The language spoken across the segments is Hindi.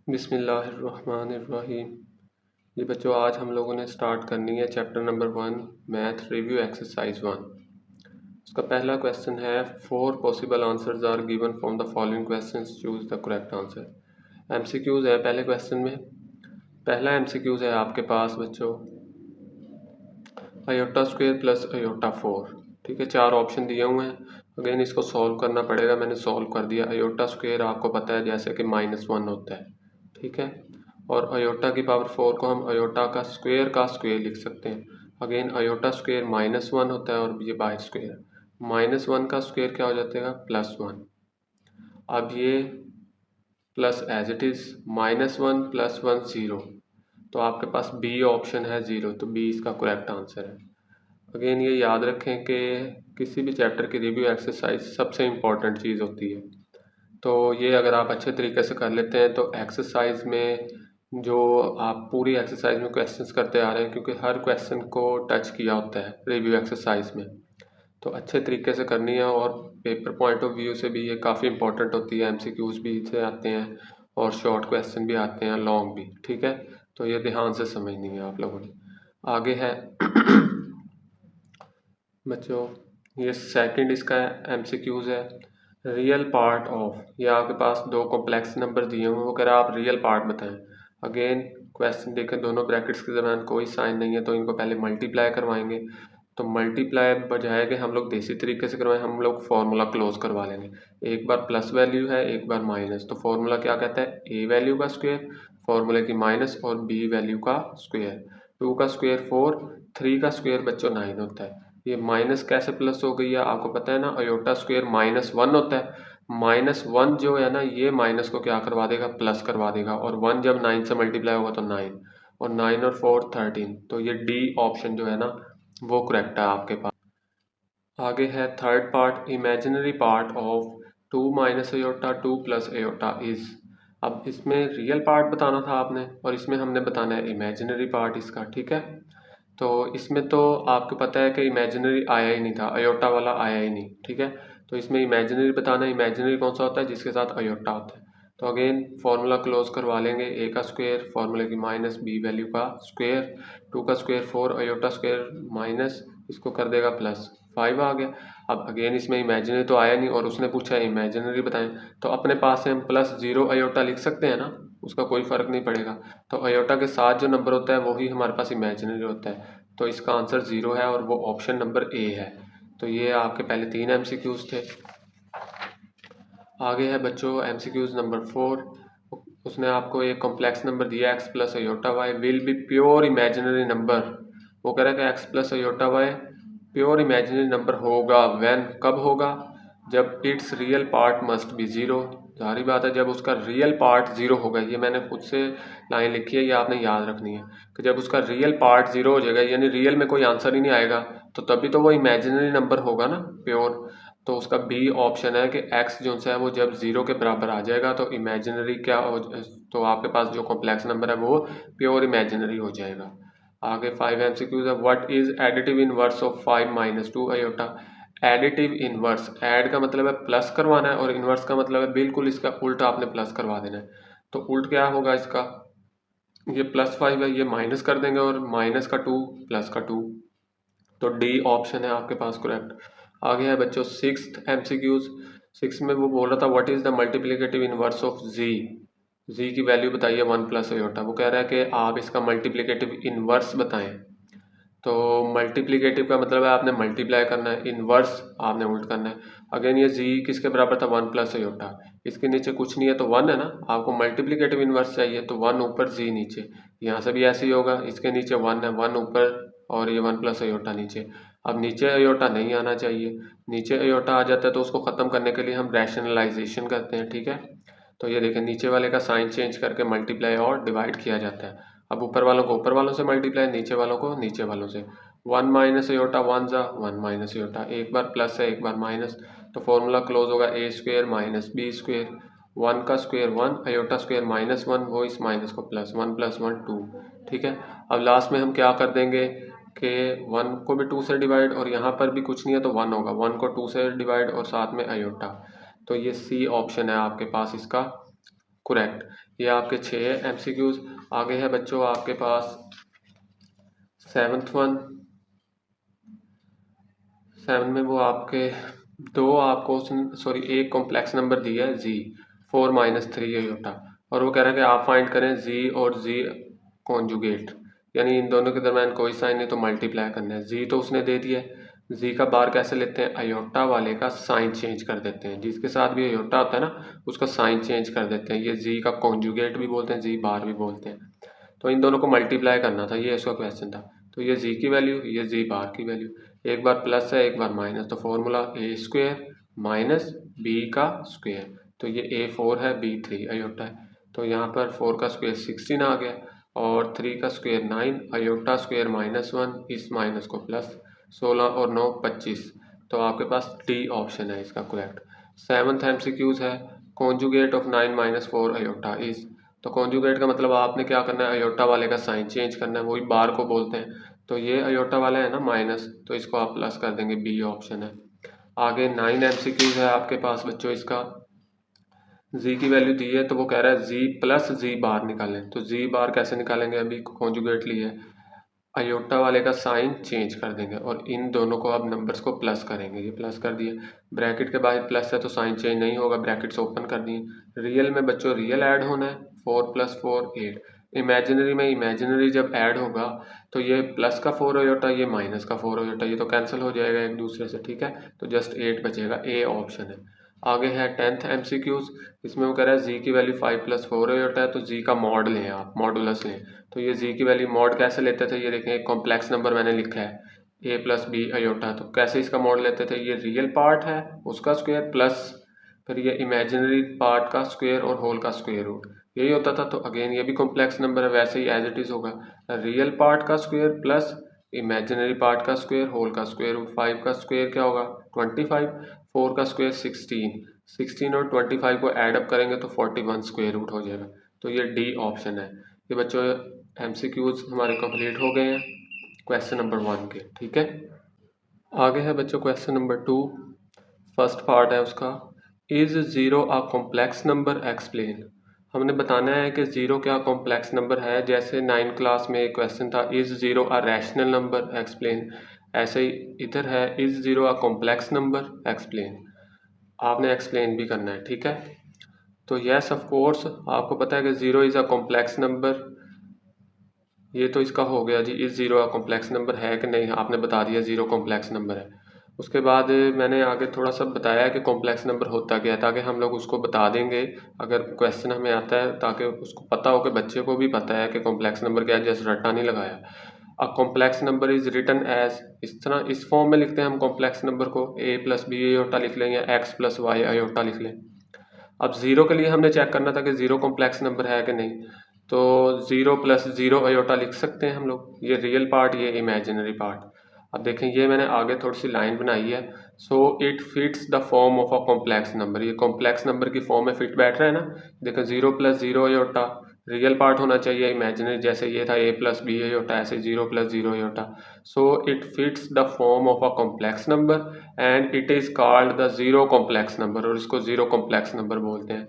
बिस्मिल्लाहिर्रहमानिर्रहीम। जी बच्चों, आज हम लोगों ने स्टार्ट करनी है chapter number 1 math review exercise 1। उसका पहला क्वेश्चन है 4 possible answers are given from the following questions, choose the correct answer. MCQs है पहले क्वेश्चन में। पहला एमसीक्यूज है आपके पास बच्चों आयोटा स्क्वेयर प्लस आयोटा 4। ठीक है, 4 ऑप्शन दिए हुए हैं। अगेन इसको सॉल्व करना पड़ेगा। मैंने सॉल्व कर दिया। आयोटा स्क्वेयर आपको पता है जैसे कि -1 होता है। ठीक है, और अयोटा की पावर 4 को हम अयोटा का स्क्वेयर लिख सकते हैं। अगेन अयोटा स्क्वेयर -1 होता है और ये बाय स्क्वेयर -1 का स्क्वेयर क्या हो जाता है +1। अब ये प्लस एज इट इज -1 + 1 0, तो आपके पास बी ऑप्शन है 0, तो बी इसका करेक्ट आंसर है। अगेन ये याद रखें कि किसी भी चैप्टर की रिव्यू एक्सरसाइज सबसे इम्पॉर्टेंट चीज़ होती है। तो ये अगर आप अच्छे तरीके से कर लेते हैं तो एक्सरसाइज में जो आप पूरी एक्सरसाइज में क्वेश्चंस करते आ रहे हैं, क्योंकि हर क्वेश्चन को टच किया होता है रिव्यू एक्सरसाइज में, तो अच्छे तरीके से करनी है। और पेपर पॉइंट ऑफ व्यू से भी ये काफ़ी इंपॉर्टेंट होती है। एमसीक्यूज भी से आते हैं और शॉर्ट क्वेश्चन भी आते हैं, लॉन्ग भी। ठीक है, तो ये ध्यान से समझनी है आप लोगों ने। आगे है बच्चों, ये सेकंड इसका एमसीक्यूज है रियल पार्ट ऑफ। ये आपके पास 2 कॉम्प्लेक्स नंबर दिए हुए हैं, वो कह रहा है आप रियल पार्ट बताएं। अगेन क्वेश्चन देखें, दोनों ब्रैकेट्स के दरम्यान कोई साइन नहीं है, तो इनको पहले मल्टीप्लाई करवाएंगे। तो मल्टीप्लाई बजाय के हम लोग देसी तरीके से करवाएं, हम लोग फार्मूला क्लोज करवा लेंगे। एक बार प्लस वैल्यू है, एक बार माइनस, तो फार्मूला क्या कहता है ए वैल्यू का स्क्वायर, फार्मूले की माइनस, और बी वैल्यू का स्क्वायर। 2 का स्क्वायर 4, 3 का स्क्वायर बच्चों 9 होता है। ये माइनस कैसे प्लस हो गई है आपको पता है ना, अयोटा स्क्वायर -1 होता है। -1 जो है ना, ये माइनस को क्या करवा देगा प्लस करवा देगा, और 1 जब 9 से मल्टीप्लाई होगा तो 9, और 9 और 4 13, तो ये डी ऑप्शन जो है ना वो करेक्ट है आपके पास। आगे है third part imaginary part of 2 - iota 2 + iota is. अब इसमें रियल पार्ट बताना था आपने, और इसमें हमने बताना है इमेजिनरी पार्ट इसका। ठीक है, तो इसमें तो आपको पता है कि इमेजिनरी आया ही नहीं था, अयोटा वाला आया ही नहीं। ठीक है, तो इसमें इमेजिनरी बताना है। इमेजिनरी कौन सा होता है जिसके साथ अयोटा होता है। तो अगेन फार्मूला क्लोज करवा लेंगे। ए का स्क्वायर फार्मूले की माइनस, बी वैल्यू का स्क्वायर, 2 का स्क्वायर 4, अयोटा स्क्वायर माइनस, इसको कर देगा प्लस 5 आ गया। अब अगेन इसमें इमेजिनरी तो आया नहीं, और उसने पूछा है इमेजिनरी बताएं, तो अपने पास से हम +0 अयोटा लिख सकते हैं ना, उसका कोई फ़र्क नहीं पड़ेगा। तो अयोटा के साथ जो नंबर होता है वही हमारे पास इमेजिनरी होता है, तो इसका आंसर 0 है, और वो ऑप्शन नंबर ए है। तो ये आपके पहले 3 एमसीक्यूज थे। आगे है बच्चों एमसीक्यूज नंबर 4। उसने आपको एक कॉम्प्लेक्स नंबर दिया x + iota y will be pure imaginary number. वो कह रहा है कि x + iota y pure imaginary number होगा व्हेन, कब होगा, जब its real part must be 0। जारी बात है, जब उसका रियल पार्ट 0 होगा। ये मैंने खुद से लाइन लिखी है, ये आपने याद रखनी है कि जब उसका रियल पार्ट 0 हो जाएगा, यानी रियल में कोई आंसर ही नहीं आएगा, तो तभी तो वो इमेजिनरी नंबर होगा ना प्योर। तो उसका बी ऑप्शन है कि x जो सा है वो जब 0 के बराबर आ जाएगा तो इमेजिनरी क्या हो, तो आपके पास जो कॉम्प्लेक्स नंबर है वो प्योर इमेजिनरी हो जाएगा। आगे 5 एमसीक्यूज है what is additive inverse of 5 - 2 iota. Additive inverse, add का मतलब है प्लस करवाना है, और इनवर्स का मतलब है बिल्कुल इसका उल्टा आपने प्लस करवा देना है। तो उल्ट क्या होगा इसका, ये +5 है, ये माइनस कर देंगे, और माइनस का 2 प्लस का 2, तो डी ऑप्शन है आपके पास करेक्ट। आगे है बच्चों 6th एमसीक्यूज। 6 में वो बोल रहा था what is the multiplicative inverse of G. G की वैल्यू बताइए 1 + अयोटा। वो कह रहा है कि आप इसका मल्टीप्लिकेटिव इनवर्स बताएं। तो मल्टीप्लिकेटिव का मतलब है आपने मल्टीप्लाई करना है, इनवर्स आपने उल्ट करना है। अगेन ये जी किसके बराबर था 1 + अयोटा, इसके नीचे कुछ नहीं है तो 1 है ना। आपको मल्टीप्लिकेटिव इनवर्स चाहिए तो 1 ऊपर जी नीचे, यहाँ से भी ऐसे ही होगा, इसके नीचे 1 है, 1 ऊपर और ये 1 + अयोटा नीचे। अब नीचे अयोटा नहीं आना चाहिए, नीचे अयोटा आ जाता है तो उसको ख़त्म करने के लिए हम रैशनलाइजेशन करते हैं। ठीक है, तो ये देखें नीचे वाले का साइन चेंज करके मल्टीप्लाई और डिवाइड किया जाता है। अब ऊपर वालों को ऊपर वालों से मल्टीप्लाई, नीचे वालों को नीचे वालों से। 1 - अयोटा 1 ज़ा 1 - अयोटा, एक बार प्लस है एक बार माइनस, तो फॉर्मूला क्लोज होगा a² - b²। 1 का स्क्वायर 1, अयोटा स्क्वायर -1, वो इस माइनस को प्लस, 1 + 1 2। ठीक है, अब लास्ट में हम क्या कर देंगे कि 1 को भी 2 से डिवाइड, और यहाँ पर भी कुछ नहीं है तो 1 होगा, 1 को 2 से डिवाइड और साथ में अयोटा। तो ये सी ऑप्शन है आपके पास इसका करेक्ट। ये आपके 6 है MCQs। आगे है बच्चों आपके पास 7th वन। 7 में वो आपके दो आपको सॉरी एक कॉम्प्लेक्स नंबर दिया है जी 4 - 3 आयोटा, और वो कह रहा है कि आप फाइंड करें जी और जी कॉन्जुगेट, यानी इन दोनों के दरम्यान कोई साइन नहीं तो मल्टीप्लाई करना है। जी तो उसने दे दिया है, जी का बार कैसे लेते हैं, आयोटा वाले का साइन चेंज कर देते हैं, जिसके साथ भी आयोटा होता है ना उसका साइन चेंज कर देते हैं। ये जी का कॉन्जुगेट भी बोलते हैं, जी बार भी बोलते हैं। तो इन दोनों को मल्टीप्लाई करना था, ये इसका क्वेश्चन था। तो ये जी की वैल्यू, ये जी बार की वैल्यू, एक बार प्लस है एक बार माइनस, तो फॉर्मूला ए स्क्वेयर माइनस बी का स्क्वेयर। तो ये A4 है, B3 आयोटा है, तो यहाँ पर 4 का स्क्वेयर 16 आ गया और 3 का स्क्वेयर 9, आयोटा स्क्वेयर -1, इस माइनस को प्लस, 16 और 9 25। तो आपके पास डी ऑप्शन है इसका करेक्ट। 7th MCQs है कॉन्जुगेट ऑफ 9 - 4 आयोटा इज। तो कॉन्जुगेट का मतलब आपने क्या करना है, आयोटा वाले का साइन चेंज करना है, वही बार को बोलते हैं। तो ये आयोटा वाला है ना माइनस, तो इसको आप प्लस कर देंगे, बी ऑप्शन है। आगे 9 MCQs है आपके पास बच्चों, इसका जी की वैल्यू दी है तो वो कह रहा है जी प्लस जी बार निकालें। तो जी बार कैसे निकालेंगे, अभी कॉन्जुगेट लिए आयोटा वाले का साइन चेंज कर देंगे और इन दोनों को अब नंबर्स को प्लस करेंगे। ये प्लस कर दिए, ब्रैकेट के बाहर प्लस है तो साइन चेंज नहीं होगा, ब्रैकेट्स ओपन कर दिए। रियल में बच्चों रियल ऐड होना है, 4 + 4 8। इमेजिनरी में इमेजिनरी जब ऐड होगा तो ये प्लस का 4 आयोटा, ये माइनस का 4 आयोटा, ये तो कैंसिल हो जाएगा एक दूसरे से, ठीक है। तो जस्ट 8 बचेगा, ए ऑप्शन है। आगे है 10th MCQs। इसमें वो कह रहा है जी की वैल्यू 5 + 4 आयोटा है, तो जी का मॉड लें आप, मॉडुलस लें। तो ये जी की वैल्यू मॉड कैसे लेते थे, ये देखें एक कॉम्प्लेक्स नंबर मैंने लिखा है A + B आयोटा, तो कैसे इसका मॉड लेते थे, ये रियल पार्ट है उसका स्क्वायर प्लस फिर ये इमेजिनरी पार्ट का स्क्वायर और होल का स्क्वायर रूट, यही होता था। तो अगेन ये भी कॉम्प्लेक्स नंबर है, वैसे ही एज इट इज़ होगा, रियल पार्ट का स्क्वायर प्लस इमेजिनरी पार्ट का स्क्वायर होल का स्क्वायर रूट। 5 का स्क्वायर क्या होगा 25, 4 का स्क्वायर 16 और 25 को ऐड अप करेंगे तो 41 स्क्वायर रूट हो जाएगा। तो ये डी ऑप्शन है। ये बच्चों MCQs हमारे कंप्लीट हो गए हैं क्वेश्चन नंबर 1 के, ठीक है। आगे है बच्चों क्वेश्चन नंबर 2, फर्स्ट पार्ट है उसका, is zero a complex number explain. हमने बताना है कि ज़ीरो क्या कॉम्प्लेक्स नंबर है, जैसे 9th क्लास में एक क्वेश्चन था is zero a rational number explain, ऐसे ही इधर है is zero a complex number explain, आपने एक्सप्लेन भी करना है, ठीक है। तो यस ऑफ कोर्स आपको पता है कि zero is a complex number, ये तो इसका हो गया जी, इस ज़ीरो का कॉम्प्लेक्स नंबर है कि नहीं, आपने बता दिया ज़ीरो कॉम्प्लेक्स नंबर है। उसके बाद मैंने आगे थोड़ा सा बताया कि कॉम्प्लेक्स नंबर होता क्या है, ताकि हम लोग उसको बता देंगे अगर क्वेश्चन हमें आता है, ताकि उसको पता हो कि बच्चे को भी पता है कि कॉम्प्लेक्स नंबर क्या है, जैसे रट्टा नहीं लगाया। A complex number is written as, इस तरह इस फॉर्म में लिखते हैं हम कॉम्प्लेक्स नंबर को, A + B आयोटा लिख लें या X + Y आयोटा लिख लें। अब ज़ीरो के लिए हमने चेक करना था कि ज़ीरो कॉम्प्लेक्स नंबर है कि नहीं, तो 0 + 0 आयोटा लिख सकते हैं हम लोग, ये रियल पार्ट ये इमेजिनरी पार्ट। अब देखें ये मैंने आगे थोड़ी सी लाइन बनाई है, so it fits the form of a complex number, ये कॉम्प्लेक्स नंबर की फॉर्म में फिट बैठ रहा है ना। देखें 0 + 0 आयोटा रियल पार्ट होना चाहिए, इमेजिनरी जैसे ये था A + B आयोटा, ऐसे 0 + 0 iota. So it fits the form of a complex number and it is called the zero complex number, और इसको ज़ीरो कॉम्प्लेक्स नंबर बोलते हैं।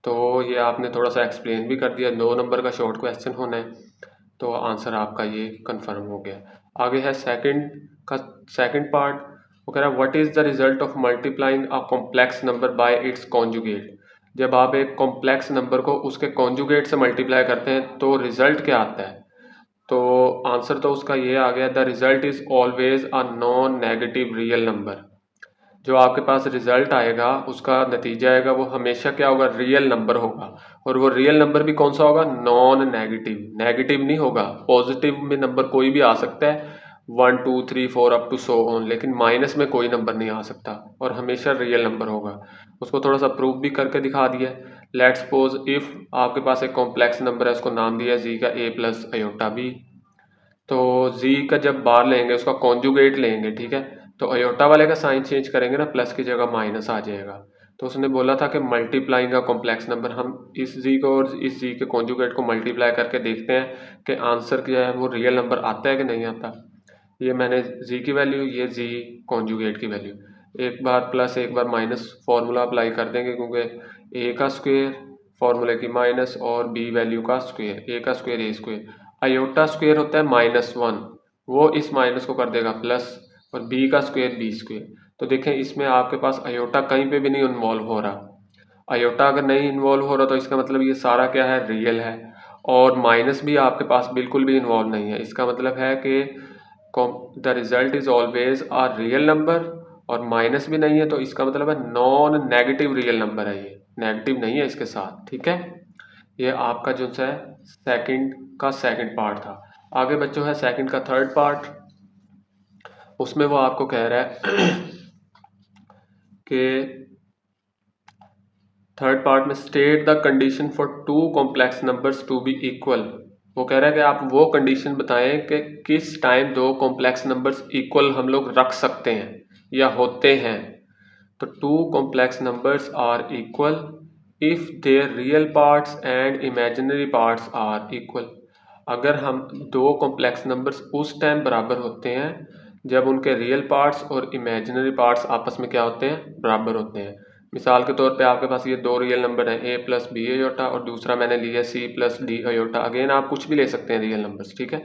तो ये आपने थोड़ा सा एक्सप्लेन भी कर दिया, 2 नंबर का शॉर्ट क्वेश्चन होना है, तो आंसर आपका ये कंफर्म हो गया। आगे है सेकंड का सेकंड पार्ट, वो कह रहा है what is the result of multiplying a complex number by it's conjugate. जब आप एक कॉम्प्लेक्स नंबर को उसके कॉन्जुगेट से मल्टीप्लाई करते हैं तो रिजल्ट क्या आता है, तो आंसर तो उसका ये आ गया, the result is always a non negative real number. जो आपके पास रिजल्ट आएगा उसका नतीजा आएगा वो हमेशा क्या होगा, रियल नंबर होगा। और वो रियल नंबर भी कौन सा होगा, नॉन नेगेटिव, नेगेटिव नहीं होगा। पॉजिटिव में नंबर कोई भी आ सकता है 1 2 3 4 अप टू सो ऑन, लेकिन माइनस में कोई नंबर नहीं आ सकता और हमेशा रियल नंबर होगा। उसको थोड़ा सा प्रूफ भी करके दिखा दिया। लेट्स सपोज इफ आपके पास एक कॉम्प्लेक्स नंबर है, उसको नाम दिया जी का A + आयोटा B, तो जी का जब बार लेंगे उसका कॉन्जुगेट लेंगे, ठीक है, तो अयोटा वाले का साइन चेंज करेंगे ना, प्लस की जगह माइनस आ जाएगा। तो उसने बोला था कि मल्टीप्लाइंग का कॉम्प्लेक्स नंबर, हम इस जी को और इस जी के कॉन्जुगेट को मल्टीप्लाई करके देखते हैं कि आंसर क्या है, वो रियल नंबर आता है कि नहीं आता। ये मैंने जी की वैल्यू, ये जी कॉन्जुगेट की वैल्यू, एक बार प्लस एक बार माइनस फार्मूला अप्लाई कर देंगे, क्योंकि ए का स्क्वेयर फॉर्मूले की माइनस और बी वैल्यू का स्क्वायर, ए का स्क्वायर ए स्क्वायर। अयोटा स्क्वायर होता है -1, वो इस माइनस को कर देगा प्लस, और बी का स्क्वायर बी स्क्वायर। तो देखें इसमें आपके पास अयोटा कहीं पे भी नहीं इन्वॉल्व हो रहा। अयोटा अगर नहीं इन्वॉल्व हो रहा तो इसका मतलब ये सारा क्या है, रियल है। और माइनस भी आपके पास बिल्कुल भी इन्वॉल्व नहीं है। इसका मतलब है कि the result is always a real number, और माइनस भी नहीं है तो इसका मतलब है नॉन नेगेटिव रियल नंबर है, ये नेगेटिव नहीं है इसके साथ। ठीक है, ये आपका जो है सेकंड का सेकंड पार्ट था। आगे बच्चों है सेकंड का थर्ड पार्ट। उसमें वो आपको कह रहा है कि थर्ड पार्ट में state the condition for two complex numbers to be equal. वो कह रहा है कि आप वो कंडीशन बताएं कि किस टाइम दो कॉम्प्लेक्स नंबर्स इक्वल हम लोग रख सकते हैं या होते हैं। तो two complex numbers are equal if their real parts and imaginary parts are equal. अगर हम दो कॉम्प्लेक्स नंबर्स उस टाइम बराबर होते हैं जब उनके रियल पार्ट्स और इमेजिनरी पार्ट्स आपस में क्या होते हैं, बराबर होते हैं। मिसाल के तौर पे आपके पास ये दो रियल नंबर हैं, a प्लस बी अयोटा, और दूसरा मैंने लिया c plus d iota. Again आप कुछ भी ले सकते हैं रियल नंबर्स, ठीक है।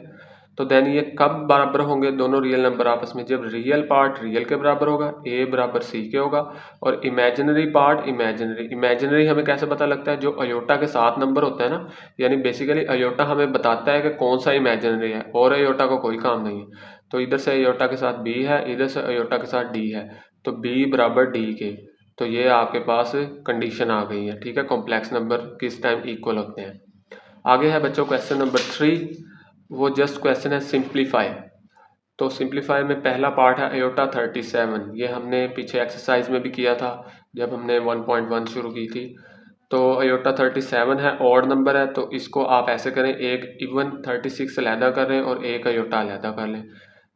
तो देन ये कब बराबर होंगे दोनों रियल नंबर आपस में, जब रियल पार्ट रियल के बराबर होगा, a बराबर c के होगा, और इमेजिनरी पार्ट इमेजिनरी हमें कैसे पता लगता है, जो अयोटा के साथ नंबर होता है ना, यानी बेसिकली अयोटा हमें बताता है कि कौन सा इमेजिनरी है, और अयोटा को कोई काम नहीं है। तो इधर से अयोटा के साथ b है, इधर से अयोटा के साथ d है, तो b बराबर d के। तो ये आपके पास कंडीशन आ गई है, ठीक है, कॉम्प्लेक्स नंबर किस टाइम इक्वल होते हैं। आगे है बच्चों क्वेश्चन नंबर 3, वो जस्ट क्वेश्चन है सिंप्लीफाई। तो सिंप्लीफाई में पहला पार्ट है अयोटा 37। ये हमने पीछे एक्सरसाइज में भी किया था जब हमने 1.1 शुरू की थी। तो अयोटा 37 है, ऑड नंबर है, तो इसको आप ऐसे करें, एक इवन 36 अलहदा करें और एक अयोटा अलहदा कर लें।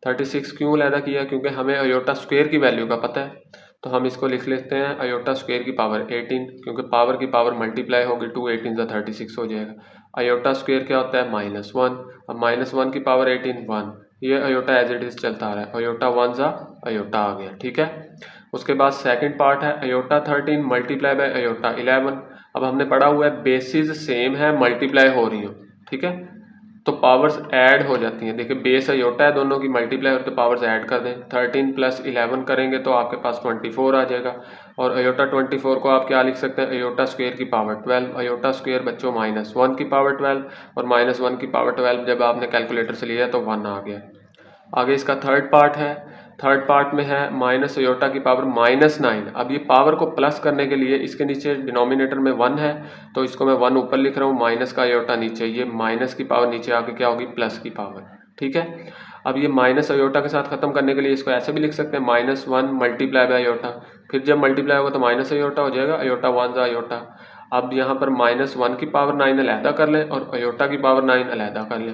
36 क्यों अलहदा किया, क्योंकि हमें अयोटा स्क्वायर की वैल्यू का पता है, तो हम इसको लिख लेते हैं अयोटा स्क्वायर की पावर 18, क्योंकि पावर की पावर मल्टीप्लाई होगी, 2 18 ज़ा 36 हो जाएगा। अयोटा स्क्वायर क्या होता है, -1, अब -1 की पावर 18 1, ये अयोटा एज इट इज़ चलता आ रहा है, अयोटा 1 ज़ा अयोटा आ गया, ठीक है। उसके बाद सेकंड पार्ट है अयोटा 13 मल्टीप्लाई बाय अयोटा 11। अब हमने पढ़ा हुआ है बेसिस सेम है, मल्टीप्लाई हो रही हो, ठीक है, तो पावर्स ऐड हो जाती हैं। देखिए बेस अयोटा है, दोनों की मल्टीप्लाई और तो पावर्स ऐड कर दें, 13 प्लस 11 करेंगे तो आपके पास 24 आ जाएगा। और अयोटा 24 को आप क्या लिख सकते हैं, अयोटा स्क्वायर की पावर 12। अयोटा स्क्वायर बच्चों -1 की पावर 12, और -1 की पावर 12 जब आपने कैलकुलेटर से लिया तो 1 आ गया। आगे इसका थर्ड पार्ट है, थर्ड पार्ट में है माइनस अयोटा की पावर -9। अब ये पावर को प्लस करने के लिए इसके नीचे डिनोमिनेटर में 1 है, तो इसको मैं 1 ऊपर लिख रहा हूँ, माइनस का अयोटा नीचे, ये माइनस की पावर नीचे आके क्या होगी, प्लस की पावर, ठीक है। अब ये माइनस अयोटा के साथ खत्म करने के लिए इसको ऐसे भी लिख सकते हैं, -1 मल्टीप्लाई बाय अयोटा, फिर जब मल्टीप्लाई होगा तो माइनस अयोटा हो जाएगा, अयोटा 1 ज़ा अयोटा। अब यहाँ पर -1 की पावर 9 अलहदा कर लें और अयोटा की पावर 9 अलहदा कर लें।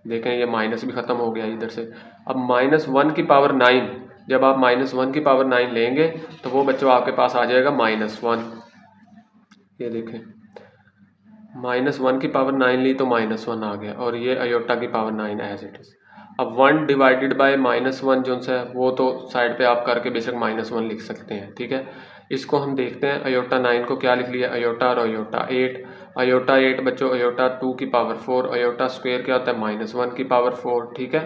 देखें ये माइनस भी ख़त्म हो गया इधर से। अब -1 की पावर 9, जब आप -1 की पावर 9 लेंगे तो वो बच्चों आपके पास आ जाएगा -1। ये देखें -1 की पावर 9 ली तो -1 आ गया, और ये अयोटा की पावर 9 एज इट इज़। अब 1 डिवाइडेड बाय -1 जो सा है वो तो साइड पे आप करके बेशक -1 लिख सकते हैं, ठीक है। इसको हम देखते हैं, अयोटा 9 को क्या लिख लिया, अयोटा और अयोटा 8। अयोटा 8 बच्चों अयोटा 2 की पावर 4, अयोटा स्क्वायर क्या होता है, -1 की पावर 4, ठीक है।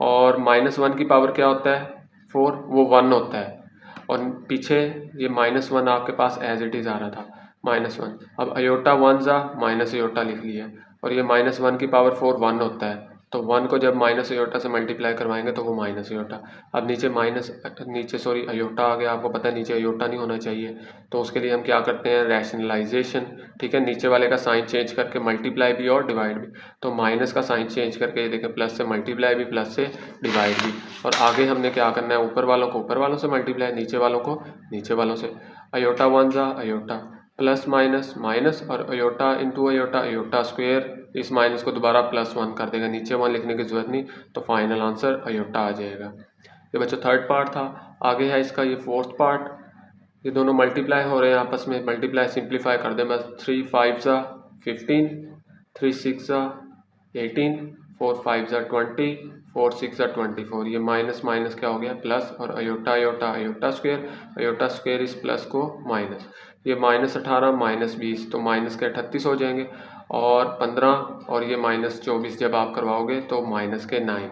और -1 की पावर क्या होता है, 4, वो 1 होता है, और पीछे ये -1 आपके पास एज इट इज़ आ रहा था, -1। अब अयोटा 1 ज़ा माइनस अयोटा लिख लिया, और ये -1 की पावर 4 1 होता है, तो 1 को जब माइनस अयोटा से मल्टीप्लाई करवाएंगे तो वो माइनस अयोटा। अब नीचे सॉरी अयोटा आ गया, आपको पता है नीचे अयोटा नहीं होना चाहिए, तो उसके लिए हम क्या करते हैं, रैशनलाइजेशन, ठीक है। नीचे वाले का साइन चेंज करके मल्टीप्लाई भी और डिवाइड भी, तो माइनस का साइन चेंज करके ये देखें प्लस से मल्टीप्लाई भी, प्लस से डिवाइड भी, और आगे हमने क्या करना है, ऊपर वालों को ऊपर वालों से मल्टीप्लाई, नीचे वालों को नीचे वालों से। अयोटा 1 ज़ा अयोटा, प्लस माइनस माइनस, और iota into iota, iota square, इस माइनस को दोबारा +1 कर देगा, नीचे 1 लिखने की जरूरत नहीं, तो फाइनल आंसर अयोटा आ जाएगा। ये बच्चों थर्ड पार्ट था। आगे है इसका ये फोर्थ पार्ट, ये दोनों मल्टीप्लाई हो रहे हैं आपस में, मल्टीप्लाई सिंप्लीफाई कर दें बस, 3 5 ज़ा 15, 3 6 ज़ा 18, 4 5 ज़ा 20, 4 6 ज़ा 24। ये माइनस माइनस क्या हो गया, प्लस, और अयोटा अयोटा अयोटा स्क्वायर इस प्लस को माइनस। ये -18 -20 तो माइनस के 38 हो जाएंगे, और 15 और ये -24 जब आप करवाओगे तो माइनस के 9।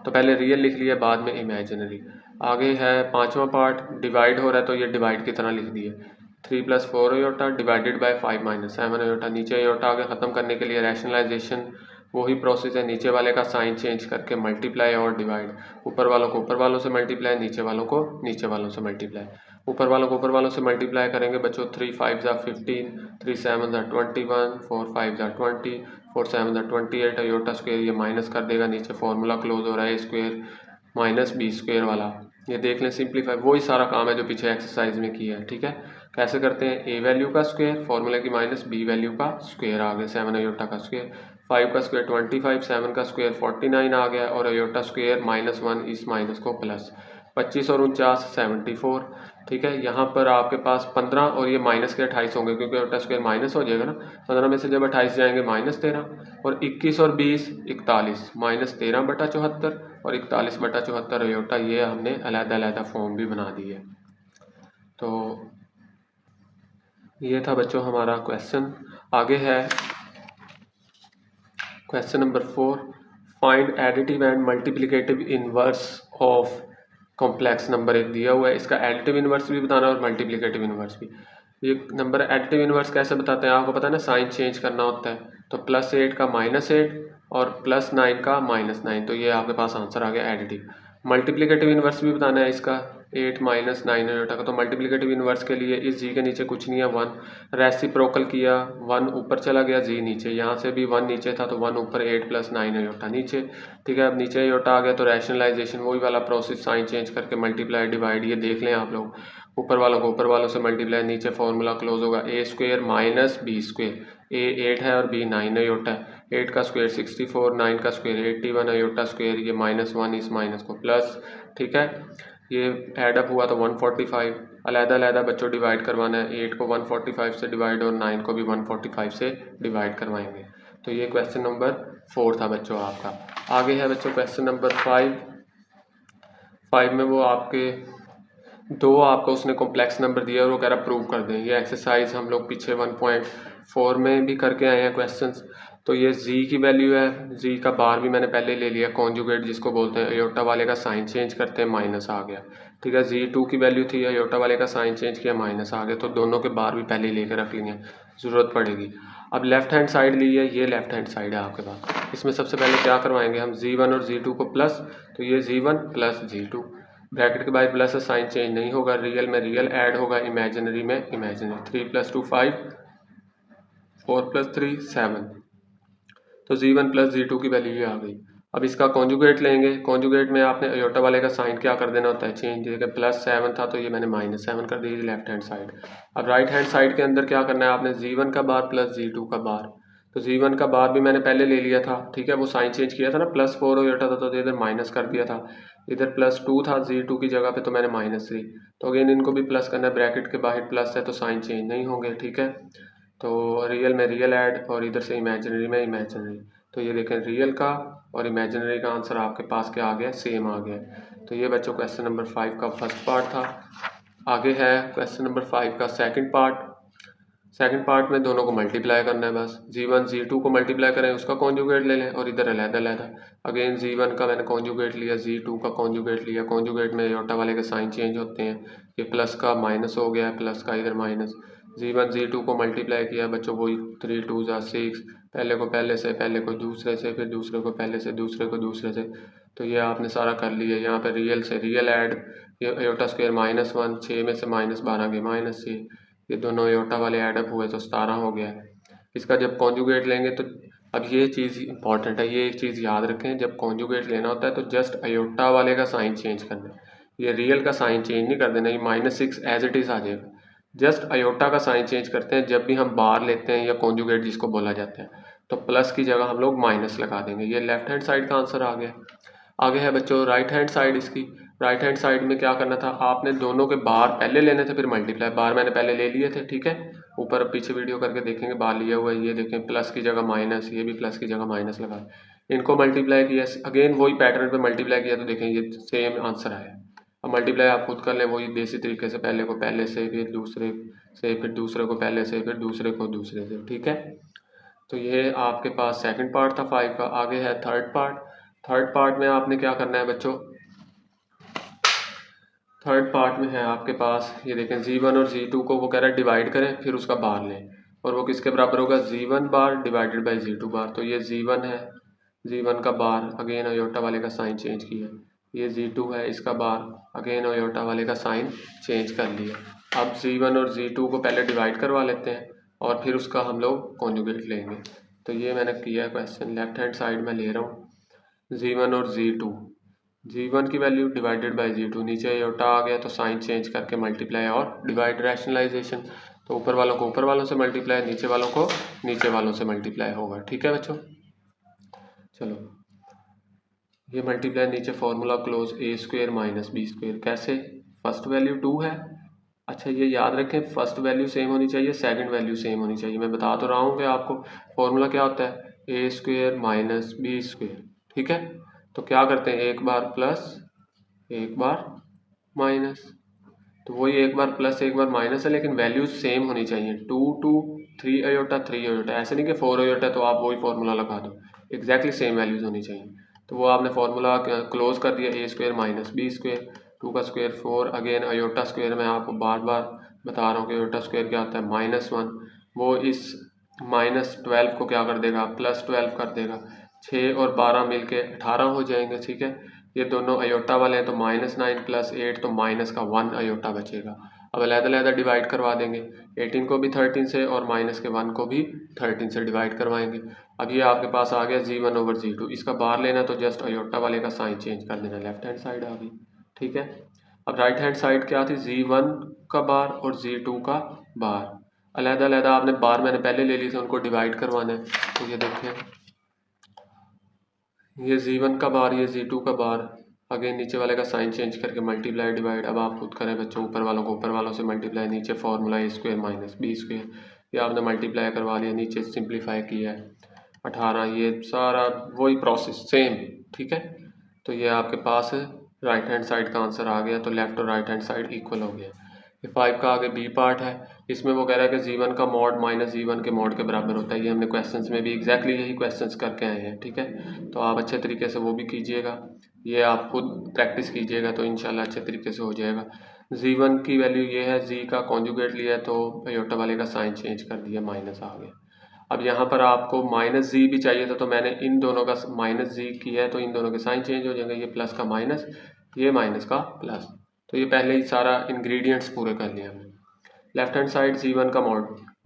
तो पहले रियल लिख लिया, बाद में इमेजिनरी। आगे है 5वां पार्ट, डिवाइड हो रहा है तो ये डिवाइड की तरह लिख दिए। 3 + 4 अयोटा डिवाइडेड बाय 5 - 7 अयोटा। नीचे अयोटा आगे ख़त्म करने के लिए रैशनलाइजेशन वही प्रोसेस है, नीचे वाले का साइन चेंज करके मल्टीप्लाई और डिवाइड। ऊपर वालों को ऊपर वालों से मल्टीप्लाई, नीचे वालों को नीचे वालों से मल्टीप्लाई। ऊपर वालों को ऊपर वालों से मल्टीप्लाई करेंगे बच्चों, 3 × 5 = 15, 3 × 7 = 21, 4 × 5 = 20, 4 × 7 = 28 अयोटा स्क्वेयर। ये माइनस कर देगा, नीचे फॉर्मूला क्लोज हो रहा है A² - B² वाला। ये देख लें सिंप्लीफाई, वही सारा काम है जो पीछे एक्सरसाइज में किया है। ठीक है, कैसे करते हैं, A वैल्यू का स्क्वायर फॉर्मूले की माइनस B वैल्यू का स्क्वायर आ गया, 7 अयोटा का स्क्वायर, 5 का स्क्वायर 25, 7 का स्क्वायर 49 आ गया, और अयोटा स्क्वायर -1 इस माइनस को प्लस, 25 और 49 74। ठीक है, यहाँ पर आपके पास 15 और ये माइनस के 28 होंगे क्योंकि अयोटा स्क्वायर माइनस हो जाएगा ना। 15 में से जब 28 जाएंगे -13, और 21 और 20 41, -13/74 और 41/74 अयोटा। ये हमने अलग-अलग फॉर्म भी बना दी है। तो ये था बच्चों हमारा क्वेश्चन। आगे है question number 4, find additive and multiplicative inverse of complex number. एक दिया हुआ है, इसका एडिटिव इनवर्स भी बताना और मल्टीप्लिकेटिव इनवर्स भी। ये नंबर एडिटिव इनवर्स कैसे बताते हैं, आपको पता है ना, साइन चेंज करना होता है। तो +8 का -8 और +9 का -9, तो ये आपके पास आंसर आ गया एडिटिव। मल्टीप्लिकेटिव इनवर्स भी बताना है इसका, 8 - 9 अयोटा का। तो मल्टीप्लिकेटिव इनवर्स के लिए इस जी के नीचे कुछ नहीं है, 1 रेसिप्रोकल किया, 1 ऊपर चला गया, जी नीचे, यहाँ से भी 1 नीचे था तो 1 ऊपर, 8 + 9 अयोटा नीचे। ठीक है, अब नीचे अयोटा आ गया तो रैशनलाइजेशन वही वाला प्रोसेस, साइन चेंज करके मल्टीप्लाई डिवाइड। ये देख लें आप लोग, ऊपर वालों को ऊपर वालों से मल्टीप्लाई, नीचे फॉर्मूला क्लोज होगा, A² - B²। A 8 है और B 9 अयोटा है, 8 का स्क्वायर 64, 9 का स्क्वायर 81 अयोटा स्क्वायर, ये -1 इस माइनस को प्लस। ठीक है, ये एडअप हुआ तो 145। अलग-अलग बच्चों डिवाइड करवाना है, 8 को 145 से डिवाइड और 9 को भी 145 से डिवाइड करवाएंगे। तो ये क्वेश्चन नंबर 4 था बच्चों आपका। आगे है बच्चों क्वेश्चन नंबर 5। 5 में वो आपके दो आपको उसने कॉम्प्लेक्स नंबर दिया और वो कह रहा प्रूव कर दें। ये एक्सरसाइज हम लोग पीछे 1.4 में भी करके आए हैं क्वेश्चंस। तो ये z की वैल्यू है, z का बार भी मैंने पहले ले लिया, कॉन्जुगेट जिसको बोलते हैं, अयोटा वाले का साइन चेंज करते हैं, माइनस आ गया। ठीक है, z2 की वैल्यू थी, अयोटा वाले का साइन चेंज किया, माइनस आ गया। तो दोनों के बार भी पहले लेकर रख लिए, ज़रूरत पड़ेगी। अब लेफ्ट हैंड साइड ली है, ये लेफ्ट हैंड साइड है आपके पास। इसमें सबसे पहले क्या करवाएंगे हम, z1 और z2 को प्लस, तो ये z1 + z2, ब्रैकेट के बाद प्लस से साइन चेंज नहीं होगा, रियल में रियल ऐड होगा, इमेजिनरी में इमेजिनरी। 3 + 2 5, 4 + 3 7, तो z1 + z2 की वैल्यू ये आ गई। अब इसका कॉन्जुगेट लेंगे, कॉन्जुगेट में आपने अयोटा वाले का साइन क्या कर देना होता है, चेंज। जगह +7 था तो ये मैंने -7 कर दी लेफ्ट हैंड साइड। अब राइट हैंड साइड के अंदर क्या करना है आपने, z1 का बार + z2 का बार। तो z1 का बार भी मैंने पहले ले लिया था, ठीक है, वो साइन चेंज किया था ना, +4 अयोटा था तो इधर माइनस कर दिया था, इधर +2 था z2 की जगह पे तो मैंने -3। तो अगेन इनको भी प्लस करना है, ब्रैकेट के बाहर प्लस है तो साइन चेंज नहीं होंगे। ठीक है, तो रियल में रियल ऐड और इधर से इमेजिनरी में इमेजिनरी। तो ये देखें, रियल का और इमेजिनरी का आंसर आपके पास क्या आ गया, सेम आ गया। तो ये बच्चों क्वेश्चन नंबर 5 का फर्स्ट पार्ट था। आगे है क्वेश्चन नंबर 5 का सेकंड पार्ट। सेकंड पार्ट में दोनों को मल्टीप्लाई करना है बस, z1 z2 को मल्टीप्लाई करें, उसका कॉन्जुगेट ले लें, और इधर अलग-अलग। अगेन z1 का मैंने कॉन्जुगेट लिया, z2 का कॉन्जुगेट लिया। कॉन्जुगेट में अयोटा वाले के साइन चेंज होते हैं, ये प्लस का माइनस हो गया, प्लस का इधर माइनस। z1 z2 को मल्टीप्लाई किया बच्चों, वही 3 × 2 = 6, पहले को पहले से, पहले को दूसरे से, फिर दूसरे को पहले से, दूसरे को दूसरे से। तो ये आपने सारा कर लिया। यहाँ पर रियल से रियल ऐड, ये अयोटा स्क्वायर -1, 6 में से -12 गए -6, ये दोनों अयोटा वाले ऐडअप हुए तो 17 हो गया है। इसका जब कॉन्जुगेट लेंगे तो, अब ये चीज़ इंपॉर्टेंट है, ये एक चीज़ याद रखें, जब कॉन्जुगेट लेना होता है तो जस्ट अयोटा वाले का साइन चेंज करना है, ये रियल का साइन चेंज नहीं कर देना। ये -6 एज इट इज़ आ जाएगा, जस्ट अयोटा का साइन चेंज करते हैं जब भी हम बार लेते हैं या कॉन्जुगेट जिसको बोला जाता है। तो प्लस की जगह हम लोग माइनस लगा देंगे। ये लेफ्ट हैंड साइड का आंसर आ गया। आगे है बच्चों राइट हैंड साइड इसकी। राइट हैंड साइड में क्या करना था, आपने दोनों के बार पहले लेने थे फिर मल्टीप्लाई। बार मैंने पहले ले लिए थे, ठीक है, ऊपर पीछे वीडियो करके देखेंगे, बार लिया हुआ है, ये देखें, प्लस की जगह माइनस, ये भी प्लस की जगह माइनस लगा, इनको मल्टीप्लाई किया, अगेन वही पैटर्न पे मल्टीप्लाई किया तो देखें ये सेम आंसर आया। अब मल्टीप्लाई आप खुद कर लें वही देसी तरीके से, पहले को पहले से, फिर दूसरे से, फिर दूसरे को पहले से, फिर दूसरे को दूसरे से, ठीक है। तो ये आपके पास सेकंड पार्ट था 5 का। आगे है थर्ड पार्ट। थर्ड पार्ट में आपने क्या करना है बच्चों, थर्ड पार्ट में है आपके पास ये देखें Z1 और Z2 को वो कह रहा है डिवाइड करें, फिर उसका बार लें, और वो किसके बराबर होगा, Z1 bar divided by Z2 बार। तो ये Z1 है, Z1 का बार, अगेन अयोटा वाले का साइन चेंज किया। ये Z2 है, इसका बार, अगेन अयोटा वाले का साइन चेंज कर लिया। अब Z1 और Z2 को पहले डिवाइड करवा लेते हैं और फिर उसका हम लोग कॉन्जुगेट लेंगे। तो ये मैंने किया है क्वेश्चन, लेफ्ट हैंड साइड में ले रहा हूँ Z1 और Z2, Z1 की वैल्यू डिवाइडेड बाई Z2, नीचे अयोटा आ गया तो साइन चेंज करके मल्टीप्लाई और डिवाइड रैशनलाइजेशन। तो ऊपर वालों को ऊपर वालों से मल्टीप्लाई, नीचे वालों को नीचे वालों से मल्टीप्लाई होगा, ठीक है बच्चों। चलो ये मल्टीप्लाई नीचे फॉर्मूला क्लोज ए स्क्वेयर माइनस बी स्क्वेयर, कैसे, फर्स्ट वैल्यू 2 है। अच्छा ये याद रखें फर्स्ट वैल्यू सेम होनी चाहिए, सेकंड वैल्यू सेम होनी चाहिए। मैं बता तो रहा हूँ कि आपको फॉर्मूला क्या होता है, ए स्क्वेयर माइनस बी स्क्वेयर, ठीक है। तो क्या करते हैं, एक बार प्लस एक बार माइनस, तो वही एक बार प्लस एक बार माइनस है, लेकिन वैल्यूज सेम होनी चाहिए। 2 2 3 अयोटा 3 अयोटा, ऐसे नहीं कि 4 अयोटा तो आप वही फॉर्मूला लगा दो, एग्जैक्टली सेम वैल्यूज होनी चाहिए। तो वो आपने फॉर्मूला क्लोज कर दिया, ए स्क्वेयर माइनस बी स्क्वेयर, 2 का स्क्वेयर 4, अगेन अयोटा स्क्वेयर मैं आपको बार बार बता रहा हूँ कि अयोटा स्क्वेयर क्या होता है, -1, वो इस -12 को क्या कर देगा, +12 कर देगा। 6 और 12 मिलके 18 हो जाएंगे, ठीक है। ये दोनों अयोटा वाले हैं तो -9 + 8 तो माइनस का 1 अयोटा बचेगा। अब अलग-अलग डिवाइड करवा देंगे, 18 को भी 13 से और -1 को भी 13 से डिवाइड करवाएंगे। अब ये आपके पास आ गया Z1/Z2, इसका बार लेना तो जस्ट अयोटा वाले का साइन चेंज कर देना, लेफ्ट हैंड साइड आ गई, ठीक है। अब राइट हैंड साइड क्या थी, Z1 का बार और Z2 का बार, अलग-अलग आपने बार मैंने पहले ले ली थी, उनको डिवाइड करवाना है। तो ये देखें, ये Z1 का बार, ये Z2 का बार, अगेन नीचे वाले का साइन चेंज करके मल्टीप्लाई डिवाइड। अब आप खुद करें बच्चों, ऊपर वालों को ऊपर वालों से मल्टीप्लाई, नीचे फॉर्मूला ए स्क्वेयर माइनस बी स्क्वेयर, ये आपने मल्टीप्लाई करवा लिया, नीचे सिंप्लीफाई किया है 18, ये सारा वही प्रोसेस सेम, ठीक है। तो ये आपके पास राइट हैंड साइड का आंसर आ गया, तो लेफ्ट और राइट हैंड साइड इक्वल हो गया। ये 5 का आगे बी पार्ट है, इसमें वो कह रहा है कि Z1 का मॉड माइनस Z1 के मॉड के बराबर होता है। ये हमने क्वेश्चंस में भी एग्जैक्टली यही क्वेश्चंस करके आए हैं, ठीक है। तो आप अच्छे तरीके से वो भी कीजिएगा, ये आप खुद प्रैक्टिस कीजिएगा तो इंशाल्लाह अच्छे तरीके से हो जाएगा। Z1 की वैल्यू ये है, Z का कॉन्जुगेट लिया तो अयोटा वाले का साइन चेंज कर दिया, माइनस आ गया। अब यहाँ पर आपको -Z भी चाहिए था, तो मैंने इन दोनों का -Z किया है, तो इन दोनों के साइन चेंज हो जाएंगे, ये प्लस का माइनस, ये माइनस का प्लस। तो ये पहले ही सारा इंग्रेडिएंट्स पूरे कर लिया हमने। लेफ्ट हैंड साइड Z1 का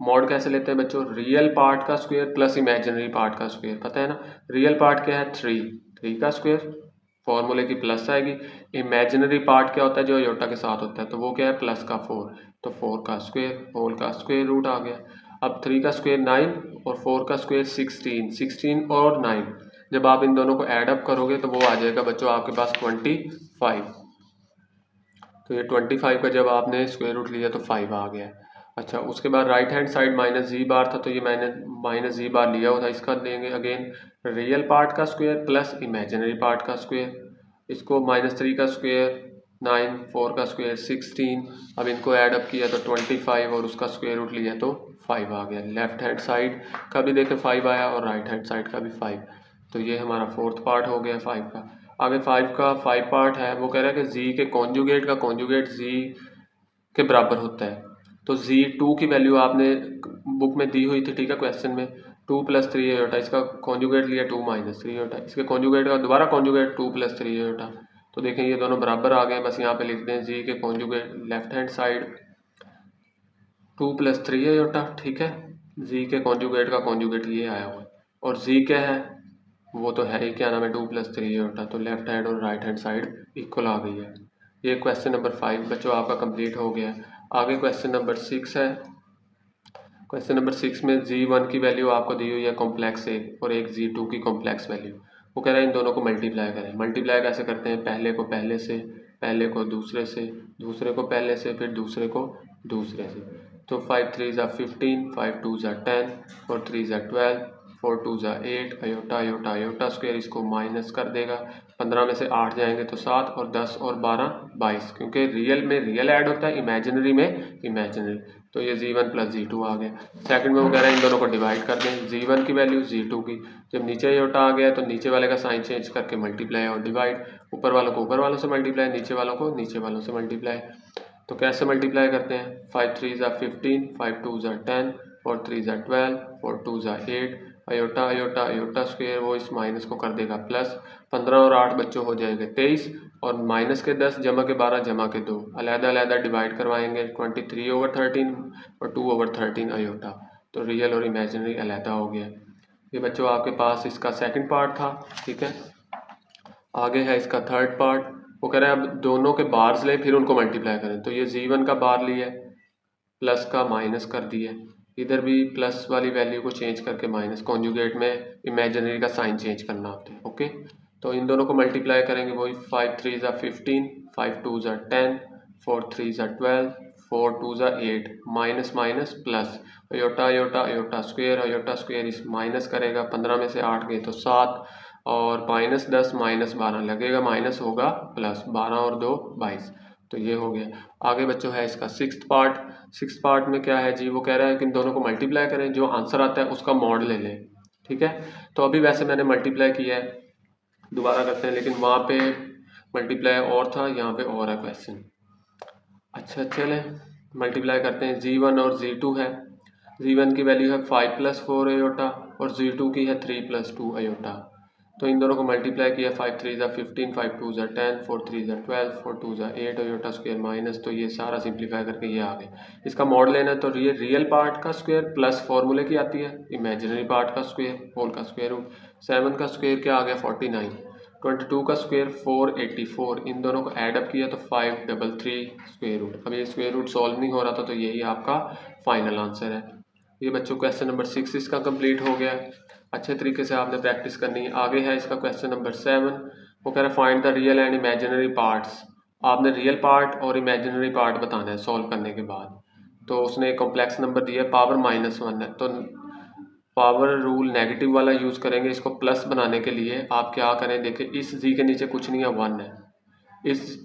मॉड कैसे लेते हैं बच्चों, रियल पार्ट का स्क्वायर प्लस इमेजिनरी पार्ट का स्क्वायर, पता है ना। रियल पार्ट क्या है, 3 का स्क्वायर, फॉर्मूले की प्लस आएगी। इमेजिनरी पार्ट क्या होता है, जो अयोटा के साथ होता है, तो वो क्या है, प्लस का 4, तो 4 का स्क्वायर, होल का स्क्वायर रूट आ गया। अब 3 का स्क्वायर 9 और 4 का स्क्वायर 16, 16 और 9 जब आप इन दोनों को ऐड अप करोगे तो वो आ जाएगा बच्चों आपके पास 25। तो ये 25 का जब आपने स्क्वायर रूट लिया तो 5 आ गया। अच्छा उसके बाद राइट हैंड साइड -Z बार था, तो ये मैंने -Z बार लिया हुआ था, इसका देंगे अगेन रियल पार्ट का स्क्वायर प्लस इमेजिनरी पार्ट का स्क्वायर। इसको -3 का स्क्वायर 9, 4 का स्क्वायर 16, अब इनको ऐड अप किया तो 25 और उसका स्क्वायर रूट लिया तो 5 आ गया। लेफ्ट हैंड साइड का भी देखें 5 आया और राइट हैंड साइड का भी 5, तो ये हमारा फोर्थ पार्ट हो गया 5 का। आगे 5 का 5 पार्ट है, वो कह रहा है कि Z के कॉन्जुगेट का कॉन्जुगेट Z के बराबर होता है। तो Z2 की वैल्यू आपने बुक में दी हुई थी, ठीक है, क्वेश्चन में 2 + 3 अयोटा, इसका कॉन्जुगेट लिया 2 - 3 अयोटा, इसके कॉन्जुगेट का दोबारा कॉन्जुगेट 2 + 3 अयोटा। तो देखें ये दोनों बराबर आ गए, बस यहाँ पे लिखते हैं Z के conjugate left hand side 2 + 3 iota, ठीक है। Z के कॉन्जुगेट का कॉन्जुगेट ये आया हुआ है, और Z क्या है, वो तो है ही, क्या नाम है, 2 + 3 अयोटा, तो लेफ्ट हैंड और राइट हैंड साइड इक्वल आ गई है। ये क्वेश्चन नंबर 5 बच्चों आपका कंप्लीट हो गया है। आगे क्वेश्चन नंबर 6 है। क्वेश्चन नंबर 6 में Z1 की वैल्यू आपको दी हुई है कॉम्प्लेक्स ए और एक Z2 की कॉम्प्लेक्स वैल्यू। वो कह रहा है इन दोनों को मल्टीप्लाई करें। मल्टीप्लाई कैसे करते हैं, पहले को पहले से, पहले को दूसरे से, दूसरे को पहले से, फिर दूसरे को दूसरे से। तो 5 3 ज़ा 15, 5 2 ज़ा 10 और 3 ज़ा 12, 4 2 ज़ा 8, अयोटा अयोटा अयोटा स्क्वायर, इसको माइनस कर देगा, 15 में से 8 जाएंगे तो 7 और 10 और 12 22, क्योंकि रियल में रियल ऐड होता है, इमेजिनरी में इमेजिनरी। तो ये Z1 प्लस Z2 आ गया। सेकंड में वो कह रहे हैं इन दोनों को डिवाइड कर दें, Z1 की वैल्यू Z2 की। जब नीचे आयोटा आ गया तो नीचे वाले का साइन चेंज करके मल्टीप्लाई और डिवाइड, ऊपर वालों को ऊपर वालों से मल्टीप्लाई, नीचे वालों को नीचे वालों से मल्टीप्लाई। तो कैसे मल्टीप्लाई करते हैं, 5 3 ज़ा 15, 5 2 ज़ा 10, 4 3 ज़ा 12, 4 2 ज़ा 8, अयोटा अयोटा अयोटा स्क्वायर वो इस माइनस को कर देगा प्लस, 15 और 8 बच्चों हो जाएंगे 23, और माइनस के 10 जमा के 12 जमा के 2 अलहदा अलहदा डिवाइड करवाएंगे, 23/13 और 2/13 अयोटा। तो रियल और इमेजिनरी अलहदा हो गया। ये बच्चों आपके पास इसका सेकंड पार्ट था, ठीक है। आगे है इसका थर्ड पार्ट। वो कह रहे हैं अब दोनों के बार्स लें फिर उनको मल्टीप्लाई करें। तो ये Z1 का बार लिया है, प्लस का माइनस कर दिया, इधर भी प्लस वाली वैल्यू को चेंज करके माइनस, कॉन्जुगेट में इमेजिनरी का साइन चेंज करना होता है, ओके। तो इन दोनों को मल्टीप्लाई करेंगे, वही 5 3 ज़ा 15, 5 2 ज़ा 10, 4 3 ज़ा 12, 4 2 ज़ा 8, minus minus plus, iota iota iota square इस माइनस करेगा, 15 में से 8 गए तो 7, और माइनस 10 माइनस 12 लगेगा, माइनस होगा प्लस, 12 और 2 22। तो ये हो गया। आगे बच्चों है इसका सिक्स्थ पार्ट। सिक्स्थ पार्ट में क्या है जी, वो कह रहा है कि इन दोनों को मल्टीप्लाई करें, जो आंसर आता है उसका मॉड ले लें, ठीक है। तो अभी वैसे मैंने मल्टीप्लाई किया है, दोबारा करते हैं, लेकिन वहाँ पे मल्टीप्लाई और था, यहाँ पे और है क्वेश्चन। अच्छा चले मल्टीप्लाई करते हैं। Z1 और Z2 है, Z1 की वैल्यू है 5 + 4 अयोटा और Z2 की है 3 + 2 अयोटा। तो इन दोनों को मल्टीप्लाई किया, 5 3 ज़ा 15, 5 2 ज़ा 10, 4 3 ज़ा 12, 4 2 ज़ा 8 अयोटा स्क्वायर माइनस, तो ये सारा सिंप्लीफाई करके ये आ गया। इसका मॉड लेना है, तो ये रियल पार्ट का स्क्वायर प्लस फॉर्मूले की आती है, इमेजिनरी पार्ट का स्क्वायर होल का स्क्वायर रूट। 7 का स्क्वायर क्या आ गया 49, 22 का स्क्वायर 484, इन दोनों को ऐड अप किया तो 533 स्क्वायर रूट। अब ये स्क्वायर रूट सॉल्व नहीं हो रहा था, तो यही आपका फाइनल आंसर है। ये बच्चों क्वेश्चन नंबर 6 इसका कंप्लीट हो गया। अच्छे तरीके से आपने प्रैक्टिस करनी है। आगे है इसका क्वेश्चन नंबर 7। वो कह रहा है find the real and imaginary parts. आपने रियल पार्ट और इमेजिनरी पार्ट बताना है सॉल्व करने के बाद। तो उसने एक कॉम्प्लेक्स नंबर दिया है, पावर -1 है, तो पावर रूल नेगेटिव वाला यूज़ करेंगे। इसको प्लस बनाने के लिए आप क्या करें, देखिए इस जी के नीचे कुछ नहीं है, 1 है,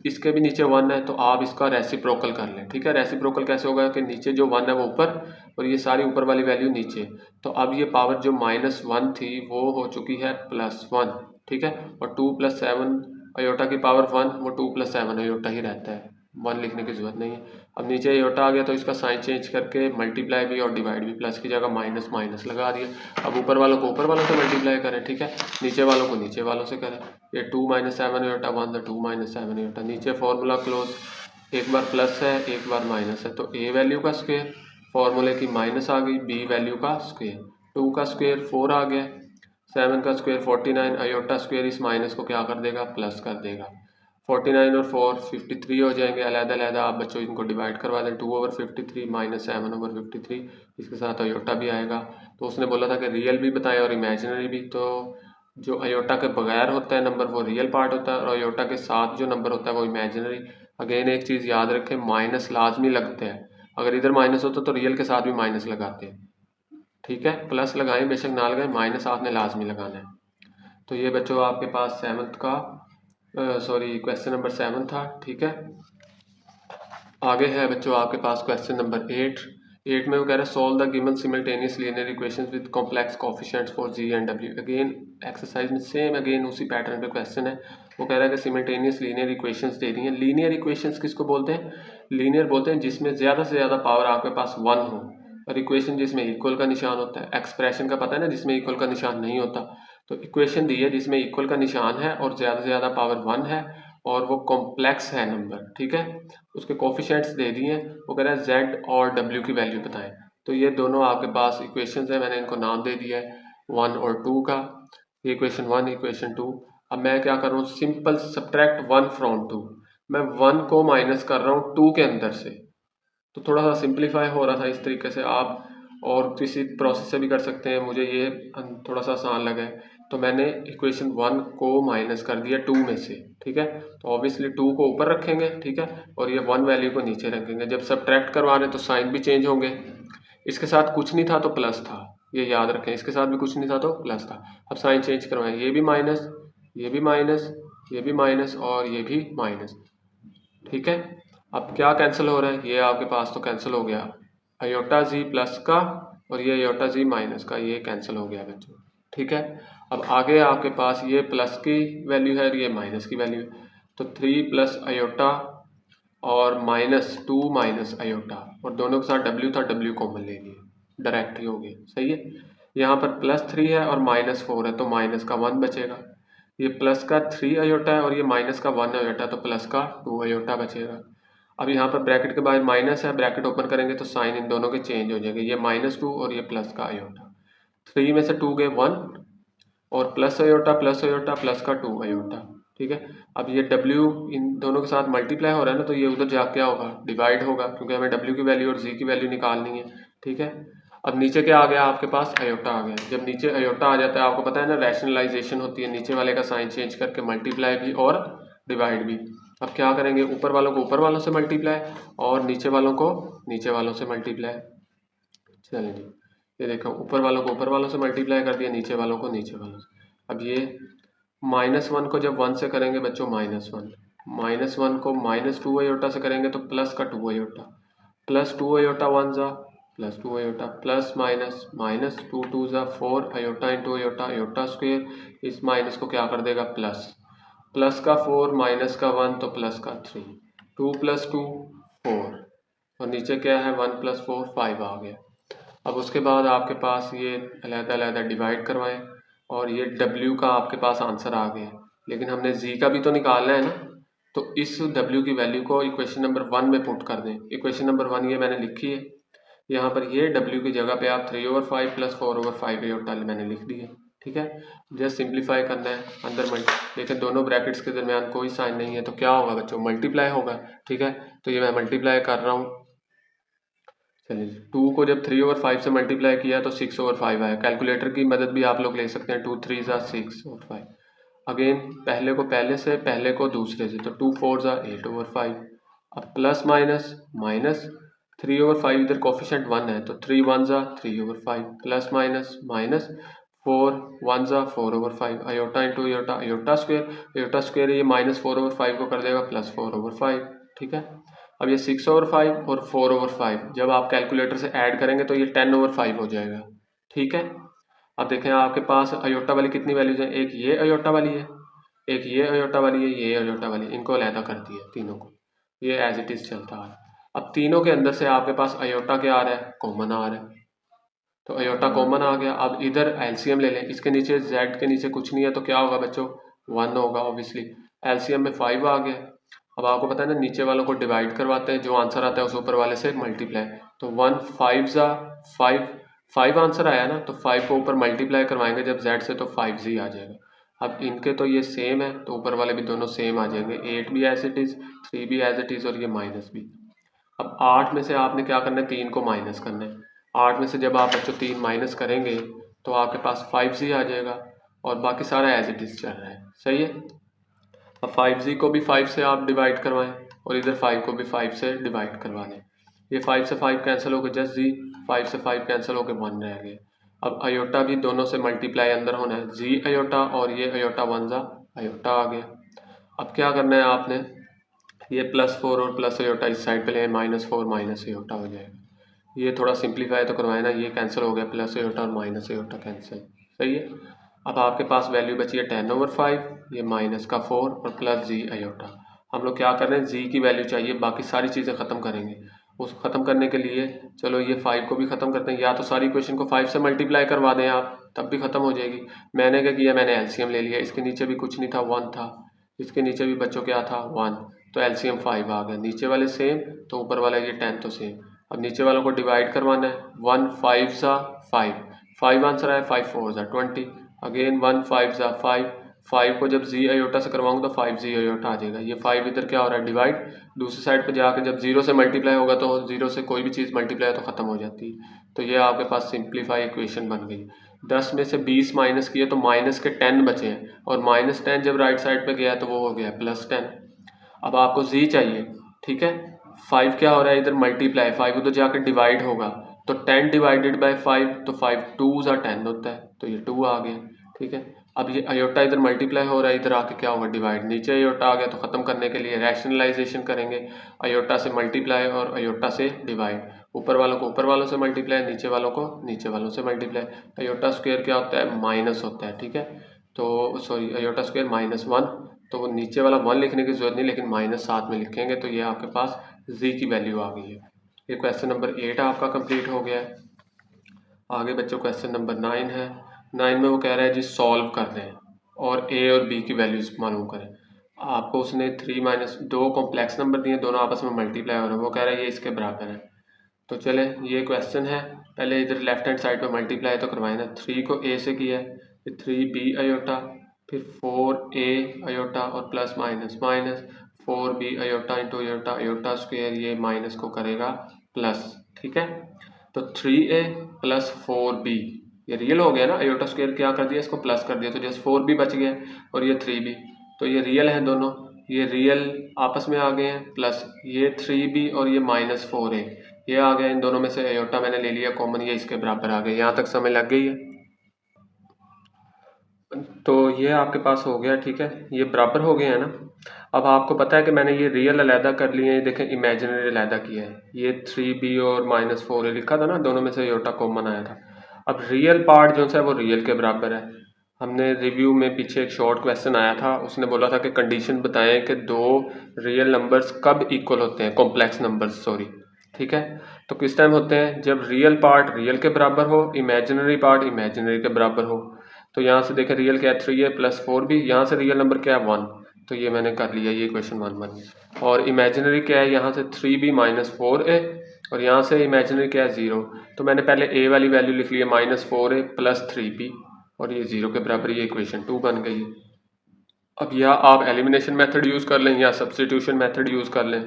इसके भी नीचे 1 है, तो आप इसका रेसिप्रोकल कर लें, ठीक है। रेसिप्रोकल कैसे होगा कि नीचे जो 1 है वो ऊपर और ये सारी ऊपर वाली वैल्यू नीचे। तो अब ये पावर जो -1 थी वो हो चुकी है +1, ठीक है। और 2 + 7 अयोटा की पावर 1, वो 2 + 7 अयोटा ही रहता है, 1 लिखने की जरूरत नहीं है। अब नीचे अयोटा आ गया तो इसका साइन चेंज करके मल्टीप्लाई भी और डिवाइड भी, प्लस की जगह माइनस माइनस लगा दिया। अब ऊपर वालों को ऊपर वालों से मल्टीप्लाई करें, ठीक है, नीचे वालों को नीचे वालों से करें। ये 2 - 7 अयोटा 1, तो 2 - 7 अयोटा, नीचे फॉर्मूला क्लोज, एक बार प्लस है एक बार माइनस है, तो ए वैल्यू का स्क्वायर, फॉर्मूले की माइनस आ गई, बी वैल्यू का स्क्वायर, 2 का स्क्वायर 4 आ गया, 7 का स्क्वायर 49, अयोटा स्क्वायर इस माइनस को क्या कर देगा, प्लस कर देगा। 49 और 4 53 हो जाएंगे, अलहदा अलहदा आप बच्चों इनको डिवाइड करवा दें, 2/53 - 7/53, इसके साथ अयोटा भी आएगा। तो उसने बोला था कि रियल भी बताएं और इमेजिनरी भी। तो जो अयोटा के बगैर होता है नंबर वो रियल पार्ट होता है, और अयोटा के साथ जो नंबर होता है वो इमेजिनरी। अगेन एक चीज़ याद रखें, माइनस लाजमी लगते हैं, अगर इधर माइनस होता तो रियल के साथ भी माइनस लगाते हैं, ठीक है। प्लस लगाएं बेशक ना लगाएं, माइनस आपने लाजमी लगाना है। तो ये बच्चों आपके पास क्वेश्चन नंबर 7 था, ठीक है। आगे है बच्चों आपके पास क्वेश्चन नंबर 8 में वो कह रहा है solve the given simultaneous linear equations with complex coefficients for z and डब्ल्यू। अगेन एक्सरसाइज में सेम अगेन उसी पैटर्न पे क्वेश्चन है। वो कह रहा है कि सिमल्टेनियस लीनियर इक्वेशंस दे दी हैं। लीनियर इक्वेशंस किसको बोलते हैं, लीनियर बोलते हैं जिसमें ज़्यादा से ज़्यादा पावर आपके पास 1 हो, और इक्वेशन जिसमें इक्वल का निशान होता है। एक्सप्रेशन का पता है ना, जिसमें इक्वल का निशान नहीं होता। तो इक्वेशन दी है जिसमें इक्वल का निशान है और ज़्यादा से ज़्यादा पावर 1 है और वो कॉम्प्लेक्स है नंबर, ठीक है। उसके कोफिशिएंट्स दे दिए हैं। वो कह रहा है जेड और डब्ल्यू की वैल्यू बताएं। तो ये दोनों आपके पास इक्वेशंस है, मैंने इनको नाम दे दिया है 1 और 2 का। ये इक्वेशन 1 इक्वेशन 2। अब मैं क्या कर रहा हूँ, सिंपल सब्ट्रैक्ट 1 फ्रॉम 2। मैं 1 को माइनस कर रहा हूँ 2 के अंदर से। तो थोड़ा सा सिंप्लीफाई हो रहा था इस तरीके से, आप और किसी प्रोसेस से भी कर सकते हैं, मुझे ये थोड़ा सा आसान लगा है। तो मैंने इक्वेशन 1 को माइनस कर दिया 2 में से, ठीक है। तो ऑब्वियसली 2 को ऊपर रखेंगे, ठीक है, और ये 1 वैल्यू को नीचे रखेंगे। जब सब्ट्रैक्ट करवा रहे हैं तो साइन भी चेंज होंगे। इसके साथ कुछ नहीं था तो प्लस था, ये याद रखें, इसके साथ भी कुछ नहीं था तो प्लस था। अब साइन चेंज करवाएं, ये भी माइनस, ये भी माइनस, ये भी माइनस और ये भी माइनस। ठीक है, अब क्या कैंसिल हो रहा है, ये आपके पास तो कैंसिल हो गया, अयोटा जी प्लस का और ये अयोटा जी माइनस का, ये कैंसिल हो गया बच्चों। ठीक है, अब आगे आपके पास ये प्लस की वैल्यू है और ये माइनस की वैल्यू है, तो 3 प्लस अयोटा और माइनस 2 माइनस अयोटा, और दोनों के साथ डब्ल्यू था, डब्ल्यू कॉमन ले लिए, डायरेक्ट ही हो गया। सही है, यहाँ पर +3 है और -4 है, तो माइनस का 1 बचेगा। ये प्लस का 3 अयोटा है और ये माइनस का 1 अयोटा, तो प्लस का 2 अयोटा बचेगा। अब यहाँ पर ब्रैकेट के बाद माइनस है, ब्रैकेट ओपन करेंगे तो साइन इन दोनों के चेंज हो जाएंगे, ये -2 और ये प्लस का अयोटा, 3 में से 2 गए 1 और प्लस अयोटा प्लस का 2 अयोटा। ठीक है, अब ये W इन दोनों के साथ मल्टीप्लाई हो रहा है ना, तो ये उधर जा क्या होगा, डिवाइड होगा, क्योंकि हमें W की वैल्यू और Z की वैल्यू निकालनी है। ठीक है, अब नीचे क्या आ गया आपके पास, अयोटा आ गया। जब नीचे अयोटा आ जाता है, आपको पता है ना रैशनलाइजेशन होती है, नीचे वाले का साइन चेंज करके मल्टीप्लाई भी और डिवाइड भी। अब क्या करेंगे, ऊपर वालों को ऊपर वालों से मल्टीप्लाई और नीचे वालों को नीचे वालों से मल्टीप्लाई। चलिए जी, ये देखो ऊपर वालों को ऊपर वालों से मल्टीप्लाई कर दिया, नीचे वालों को नीचे वालों से। अब ये -1 को जब 1 से करेंगे बच्चों -1, -1 को -2 अयोटा से करेंगे तो प्लस का 2 अयोटा, +2 अयोटा 1 ज़ा +2 अयोटा, प्लस माइनस माइनस 2 2 ज़ा 4 iota into iota, iota square, इस माइनस को क्या कर देगा प्लस, प्लस का 4 माइनस का 1 तो प्लस का 3, 2 + 2 4 और नीचे क्या है 1 + 4 5 आ गया। अब उसके बाद आपके पास ये अलग-अलग डिवाइड करवाएं और ये W का आपके पास आंसर आ गया, लेकिन हमने Z का भी तो निकालना है ना, तो इस W की वैल्यू को इक्वेशन नंबर 1 में पुट कर दें। इक्वेशन नंबर 1 ये मैंने लिखी है, यहाँ पर ये W की जगह पे आप 3/5 + 4/5 अयोटा मैंने लिख दी है। ठीक है, जस्ट सिंप्लीफाई करना है, अंदर लेकिन दोनों ब्रैकेट्स के दरमियान कोई साइन नहीं है, तो क्या होगा बच्चों, मल्टीप्लाई होगा। ठीक है, तो ये मैं मल्टीप्लाई कर रहा हूँ। चलिए, 2 को जब 3/5 से मल्टीप्लाई किया तो 6/5 आया। कैलकुलेटर की मदद भी आप लोग ले सकते हैं, 2 3 ज़ा 6/5। अगेन पहले को पहले से, पहले को दूसरे से, तो 2 4 ज़ा 8/5। अब प्लस माइनस माइनस 3/5, इधर कोफिशिएंट 1 है तो 3 1 ज़ा 3/5, प्लस माइनस माइनस 4 1 ज़ा 4/5, iota into iota, iota square, ये -4/5 को कर देगा +4/5। ठीक है, अब ये 6/5 और 4/5 जब आप कैलकुलेटर से ऐड करेंगे तो ये 10/5 हो जाएगा। ठीक है, अब देखें आपके पास अयोटा वाली कितनी वैल्यूज हैं, एक ये अयोटा वाली है, एक ये अयोटा वाली है, ये अयोटा वाली, इनको अलहदा कर दिया तीनों को, ये एज इट इज चलता है। अब तीनों के अंदर से आपके पास अयोटा क्या आ रहा है, कॉमन आ रहा है, तो अयोटा कॉमन आ गया। अब इधर एलसीएम ले लें, इसके नीचे जेड के नीचे कुछ नहीं है तो क्या होगा बच्चों, 1 होगा ऑब्वियसली। एलसीएम में 5 आ गया। अब आपको पता है ना, नीचे वालों को डिवाइड करवाते हैं, जो आंसर आता है उस ऊपर वाले से मल्टीप्लाई, तो 1 5 ज़ा 5 आंसर आया ना, तो 5 को ऊपर मल्टीप्लाई करवाएंगे जब z से, तो 5z आ जाएगा। अब इनके तो ये सेम है, तो ऊपर वाले भी दोनों सेम आ जाएंगे, 8 भी एज इट इज़, 3 भी एज इट इज़ और ये माइनस भी। अब 8 में से आपने क्या करना है, 3 को माइनस करना है। 8 में से जब आप बच्चों 3 माइनस करेंगे तो आपके पास 5z आ जाएगा और बाकी सारा एज इट इज़ चल रहा है। सही है, अब 5z को भी 5 से आप डिवाइड करवाएं और इधर 5 को भी 5 से डिवाइड करवा लें। ये 5 से 5 कैंसिल हो गए, जस्ट जी 5 से 5 कैंसिल हो गए, 1 रह गए। अब अयोटा भी दोनों से मल्टीप्लाई अंदर होना है, जी अयोटा और ये अयोटा 1 ज़ा अयोटा आ गया। अब क्या करना है आपने, ये +4 और प्लस अयोटा इस साइड पे ले, -4 माइनस अयोटा हो जाएगा। ये थोड़ा सिंप्लीफाई तो करवाए ना, ये कैंसिल हो गया, प्लस अयोटा और माइनस अयोटा कैंसिल। सही है, अब आपके पास वैल्यू बची है 10/5, ये -4 और प्लस जी अयोटा। हम लोग क्या कर रहे हैं, जी की वैल्यू चाहिए, बाकी सारी चीज़ें ख़त्म करेंगे। उस ख़त्म करने के लिए चलो ये 5 को भी ख़त्म करते हैं, या तो सारी इक्वेशन को 5 से मल्टीप्लाई करवा दें आप, तब भी ख़त्म हो जाएगी। मैंने क्या किया, मैंने एलसीएम ले लिया, इसके नीचे भी कुछ नहीं था, 1 था, इसके नीचे भी बच्चों क्या था, 1, तो एलसीएम 5 आ गया। नीचे वाले सेम तो ऊपर वाला ये 10 तो सेम। अब नीचे वालों को डिवाइड करवाना है, 1 5 ज़ा 5 आंसर आया, 5 4 ज़ा 20, अगेन 1 5 ज़ा 5 को जब जी अयोटा से करवाऊंगा तो 5z अयोटा आ जाएगा। ये 5 इधर क्या हो रहा है, डिवाइड, दूसरी साइड पे जाकर जब 0 से मल्टीप्लाई होगा तो 0 से कोई भी चीज़ मल्टीप्लाई तो ख़त्म हो जाती है। तो ये आपके पास सिंप्लीफाई इक्वेशन बन गई। 10 में से 20 माइनस किए तो माइनस के 10 बचे हैं, और -10 जब राइट साइड पे गया तो वो हो गया +10। अब आपको z चाहिए। ठीक है, 5 क्या हो रहा है इधर मल्टीप्लाई, 5 उधर जाकर डिवाइड होगा, तो 10 डिवाइडेड बाय 5, तो 5 2 ज़ा 10 होता है, तो ये 2 आ गया। ठीक है। अब ये अयोटा इधर मल्टीप्लाई हो रहा है, इधर आके क्या होगा डिवाइड, नीचे अयोटा आ गया तो ख़त्म करने के लिए रैशनलाइजेशन करेंगे, अयोटा से मल्टीप्लाई और अयोटा से डिवाइड, ऊपर वालों को ऊपर वालों से मल्टीप्लाई, नीचे वालों को नीचे वालों से मल्टीप्लाई। अयोटा स्क्वायर क्या होता है, माइनस होता है, ठीक है। तो सॉरी अयोटा स्क्वायर -1, तो वो नीचे वाला 1 लिखने की जरूरत नहीं, लेकिन माइनस साथ में लिखेंगे तो ये आपके पास जी की वैल्यू आ गई है। ये क्वेश्चन नंबर 8 आपका कंप्लीट हो गया है। आगे बच्चों क्वेश्चन नंबर 9 है। 9 में वो कह रहा है जी सॉल्व कर रहे हैं और ए और बी की वैल्यूज मालूम करें। आपको उसने 3 - 2 कॉम्प्लेक्स नंबर दिए, दोनों आपस में मल्टीप्लाई हो रहे हैं, वो कह रहा है ये इसके बराबर है। तो चले ये क्वेश्चन है, पहले इधर लेफ्ट हैंड साइड पे मल्टीप्लाई तो करवाए ना, 3 को ए से किया है, फिर 3b अयोटा, फिर 4a अयोटा और plus minus minus 4b iota into iota, iota square ये माइनस को करेगा प्लस, ठीक है। तो 3a प्लस 4b ये रियल हो गया ना, अयोटा स्क्वेयर क्या कर दिया, इसको प्लस कर दिया तो जैसे 4b बच गया और ये 3b, तो ये रियल है दोनों, ये रियल आपस में आ गए हैं, प्लस ये 3b और ये -4a ये आ गया, इन दोनों में से अयोटा मैंने ले लिया कॉमन, ये इसके बराबर आ गए। यहाँ तक समझ लग गई है। तो ये आपके पास हो गया, ठीक है, ये बराबर हो गए हैं ना। अब आपको पता है कि मैंने ये रियल अलहदा कर लिए हैं, ये देखें इमेजिनरी अलहदा किया है, ये 3b और -4a लिखा था ना, दोनों में से अयोटा कॉमन आया था। अब रियल पार्ट जो है वो रियल के बराबर है। हमने रिव्यू में पीछे एक शॉर्ट क्वेश्चन आया था, उसने बोला था कि कंडीशन बताएं कि दो रियल नंबर्स कब इक्वल होते हैं, कॉम्प्लेक्स नंबर्स सॉरी, ठीक है। तो किस टाइम होते हैं, जब रियल पार्ट रियल के बराबर हो, इमेजिनरी पार्ट इमेजिनरी के बराबर हो। तो यहाँ से देखें रियल क्या है 3a प्लस 4b, यहाँ से रियल नंबर क्या है 1, तो ये मैंने कर लिया, ये क्वेश्चन 1 बन गया। और इमेजिनरी क्या है, यहाँ से 3b माइनस 4a और यहाँ से इमेजिनरी क्या है 0, तो मैंने पहले a वाली वैल्यू लिख ली है -4a प्लस 3b और ये 0 के बराबर, ये इक्वेशन 2 बन गई है। अब या आप एलिमिनेशन मेथड यूज़ कर लें या सब्स्टिट्यूशन मेथड यूज़ कर लें।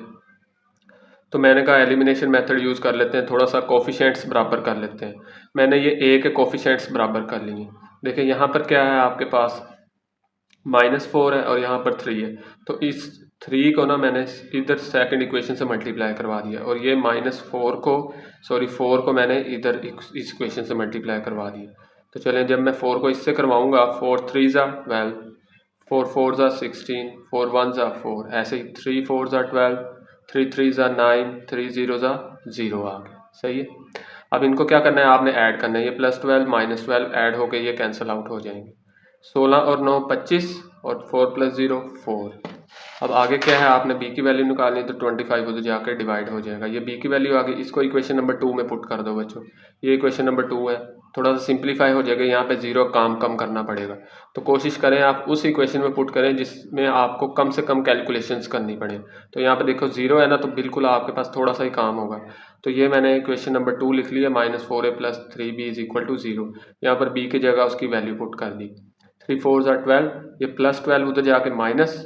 तो मैंने कहा एलिमिनेशन मेथड यूज़ कर लेते हैं, थोड़ा सा कोफिशेंट्स बराबर कर लेते हैं। मैंने ये a के कोफिशेंट्स बराबर कर लिए। देखिए यहाँ पर क्या है आपके पास -4 है और यहाँ पर 3 है, तो इस 3 को ना मैंने इधर सेकंड इक्वेशन से मल्टीप्लाई करवा दिया और ये -4 को सॉरी 4 को मैंने इधर इस इक्वेशन से मल्टीप्लाई करवा दिया। तो चलें जब मैं 4 को इससे करवाऊँगा 4 3 ज़ा 12, 4 4 ज़ा 16, 4 1 ज़ा 4, ऐसे ही 3 4 ज़ा 12, 3 3 ज़ा 9, 3 0 ज़ा 0 आ गया, सही है। अब इनको क्या करना है, आपने ऐड करना है, ये +12 -12 ऐड होके ये कैंसिल आउट हो जाएंगे, 16 और 9 25 और 4 + 0 4। अब आगे क्या है, आपने b की वैल्यू निकालनी है, तो 25 उधर जाकर डिवाइड हो जाएगा, ये b की वैल्यू आ गई, इसको इक्वेशन नंबर 2 में पुट कर दो बच्चों, ये इक्वेशन नंबर 2 है, थोड़ा सा सिंप्लीफाई हो जाएगा, यहाँ पे 0 काम कम करना पड़ेगा। तो कोशिश करें आप उस इक्वेशन में पुट करें जिसमें आपको कम से कम कैलकुलेशंस करनी पड़े। तो यहाँ पे देखो 0 है ना, तो बिल्कुल आपके पास थोड़ा सा ही काम होगा। तो ये मैंने इक्वेशन नंबर 2 लिख लिया, -4a plus 3b is equal to 0, यहाँ पर b की जगह उसकी वैल्यू पुट कर दी, 3 4 ज़ा 12, ये +12 उधर जाके माइनस,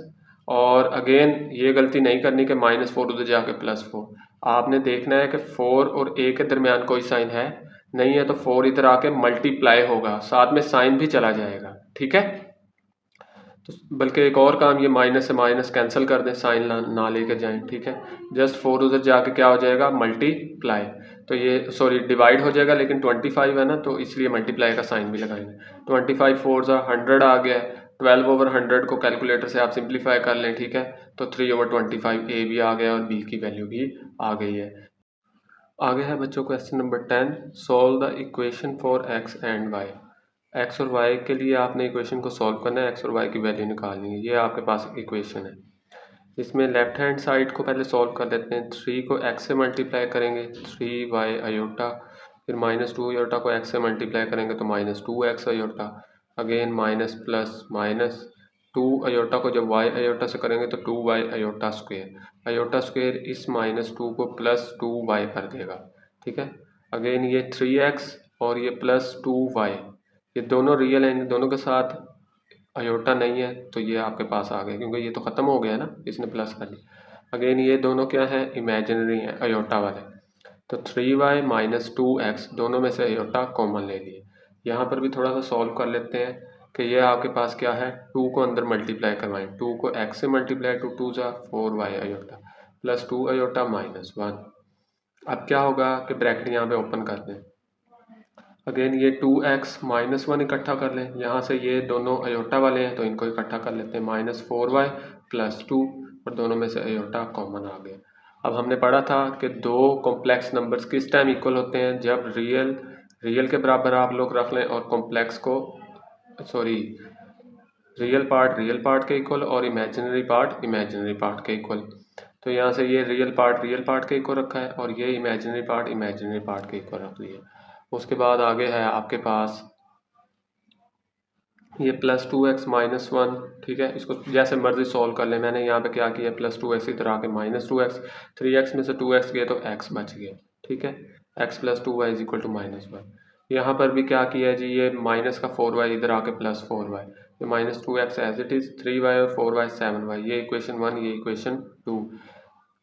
और अगेन ये गलती नहीं करनी कि -4 उधर जाके +4, आपने देखना है कि 4 और a के दरमियान कोई साइन है नहीं है, तो 4 इधर आके मल्टीप्लाई होगा, साथ में साइन भी चला जाएगा, ठीक है। तो बल्कि एक और काम, ये माइनस से माइनस कैंसिल कर दें, साइन ना लेकर जाएं, ठीक है। जस्ट 4 उधर जाके क्या हो जाएगा, मल्टीप्लाई, तो ये सॉरी डिवाइड हो जाएगा, लेकिन 25 है ना, तो इसलिए मल्टीप्लाई का साइन भी लगाएंगे। 25 4 ज़ा 100 आ गया है, 12/100 को कैलकुलेटर से आप सिंप्लीफाई कर लें, ठीक है। तो 3/25 ए भी आ गया और बी की वैल्यू भी आ गई है। आगे है बच्चों question number 10, solve the equation for x and y. X और वाई के लिए आपने इक्वेशन को सॉल्व करना है, एक्स और वाई की वैल्यू निकालनी है, ये आपके पास इक्वेशन है। इसमें लेफ्ट हैंड साइड को पहले सॉल्व कर लेते हैं, 3 को x से मल्टीप्लाई करेंगे 3y अयोटा, फिर -2 अयोटा को x से मल्टीप्लाई करेंगे तो -2x iota, again minus plus minus 2 iota को जब y अयोटा से करेंगे तो 2y aorta square, aorta square इस -2 को +2y कर देगा, ठीक है। अगेन ये 3x और ये +2y, ये दोनों रियल हैं, इन दोनों के साथ अयोटा नहीं है, तो ये आपके पास आ गया, क्योंकि ये तो ख़त्म हो गया ना, इसने प्लस कर लिया। अगेन ये दोनों क्या है, इमेजिनरी है अयोटा वाले, तो 3y - 2x दोनों में से अयोटा कॉमन ले लिए। यहाँ पर भी थोड़ा सा सॉल्व कर लेते हैं कि ये आपके पास क्या है, 2 को अंदर मल्टीप्लाई करवाएं, 2 को x से मल्टीप्लाई, 2 2 ज़ा 4y अयोटा प्लस 2 अयोटा -1। अब क्या होगा कि ब्रैकेट यहाँ पे ओपन कर दें, अगेन ये 2x माइनस 1 इकट्ठा कर लें, यहाँ से ये दोनों अयोटा वाले हैं तो इनको इकट्ठा कर लेते हैं, -4y + 2 और दोनों में से अयोटा कॉमन आ गया। अब हमने पढ़ा था कि दो कॉम्प्लेक्स नंबर्स किस टाइम इक्वल होते हैं, जब रियल के बराबर आप लोग रख लें और कॉम्प्लेक्स को रियल पार्ट के इक्वल और इमेजिनरी पार्ट के इक्वल। तो यहाँ से ये रियल पार्ट के इक्वल रखा है और ये इमेजिनरी पार्ट के इक्वल रख लिया। उसके बाद आगे है आपके पास ये +2x - 1, ठीक है, इसको जैसे मर्जी सॉल्व कर ले। मैंने यहाँ पे क्या किया, +2x इधर आके -2x, 3x में से 2x गए तो x बच गया, ठीक है, x + 2y = -1। यहाँ पर भी क्या किया है जी, ये माइनस का 4y इधर आके +4y, ये -2x as it is, 3y और 4y 7y, ये इक्वेशन 1, ये इक्वेशन 2।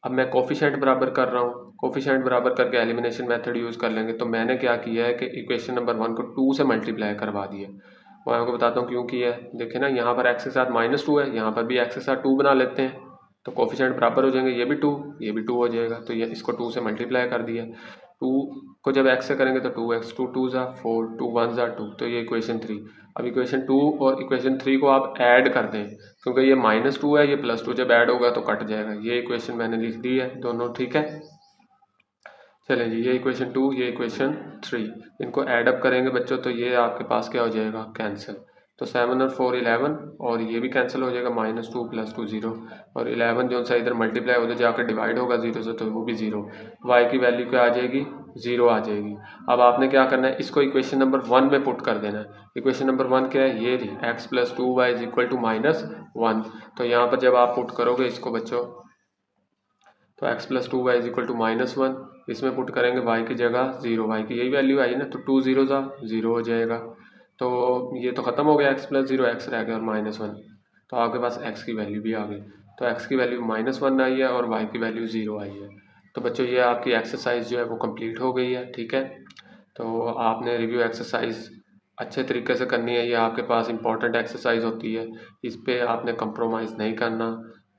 अब मैं कोफिशिएंट बराबर कर रहा हूँ, कोफिशिएंट बराबर करके एलिमिनेशन मेथड यूज़ कर लेंगे। तो मैंने क्या किया है कि इक्वेशन नंबर 1 को 2 से मल्टीप्लाई करवा दिया। मैं आपको बताता हूँ क्यों किया है। देखिए ना, यहाँ पर x के साथ -2 है, यहाँ पर भी x के साथ 2 बना लेते हैं तो कोफिशिएंट बराबर हो जाएंगे, ये भी 2, ये भी 2 हो जाएगा। तो ये इसको 2 से मल्टीप्लाई कर दिया। 2 को जब x से करेंगे तो 2x, 2 2 ज़ा 4, 2 1 ज़ा 2, तो ये इक्वेशन 3। अब इक्वेशन 2 और इक्वेशन 3 को आप ऐड कर दें, क्योंकि ये -2 है, ये +2 जब ऐड होगा तो कट जाएगा। ये इक्वेशन मैंने लिख दी है दोनों, ठीक है। चलें जी, ये इक्वेशन 2, ये इक्वेशन 3, इनको ऐड अप करेंगे बच्चों तो ये आपके पास क्या हो जाएगा, कैंसिल। तो 7 और 4 11 और ये भी कैंसिल हो जाएगा, -2 + 2 0 और 11 जो सा इधर मल्टीप्लाई उधर जाकर डिवाइड होगा 0 से तो वो भी 0। y की वैल्यू क्या आ जाएगी, 0 आ जाएगी। अब आपने क्या करना है, इसको इक्वेशन नंबर 1 में पुट कर देना है। इक्वेशन नंबर 1 क्या है, ये रही, x + 2y = -1। तो यहाँ पर जब आप पुट करोगे इसको बच्चों, तो x + 2y = -1, इसमें पुट करेंगे y की जगह 0, y की यही वैल्यू आई ना, तो 2 0 ज़ा 0 हो जाएगा। तो ये तो ख़त्म हो गया, x + 0, x रह गया और -1, तो आपके पास x की वैल्यू भी आ गई। तो x की वैल्यू -1 आई है और y की वैल्यू 0 आई है। तो बच्चों ये आपकी एक्सरसाइज जो है वो कंप्लीट हो गई है, ठीक है। तो आपने रिव्यू एक्सरसाइज अच्छे तरीके से करनी है, ये आपके पास इंपॉर्टेंट एक्सरसाइज होती है, इस पर आपने कंप्रोमाइज़ नहीं करना।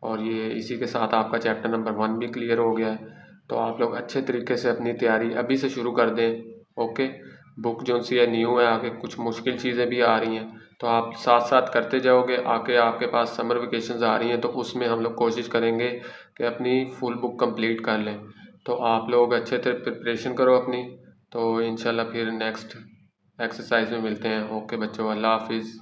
और ये इसी के साथ आपका चैप्टर नंबर 1 भी क्लियर हो गया है। तो आप लोग अच्छे तरीके से अपनी तैयारी अभी से शुरू कर दें, ओके। बुक जो सी है न्यू है, आगे कुछ मुश्किल चीज़ें भी आ रही हैं, तो आप साथ साथ करते जाओगे। आके आपके पास समर वेकेशंस आ रही हैं तो उसमें हम लोग कोशिश करेंगे कि अपनी फुल बुक कंप्लीट कर लें। तो आप लोग अच्छे से प्रिपरेशन करो अपनी। तो इंशाल्लाह फिर नेक्स्ट एक्सरसाइज में मिलते हैं। ओके बच्चों, अल्लाह हाफिज़।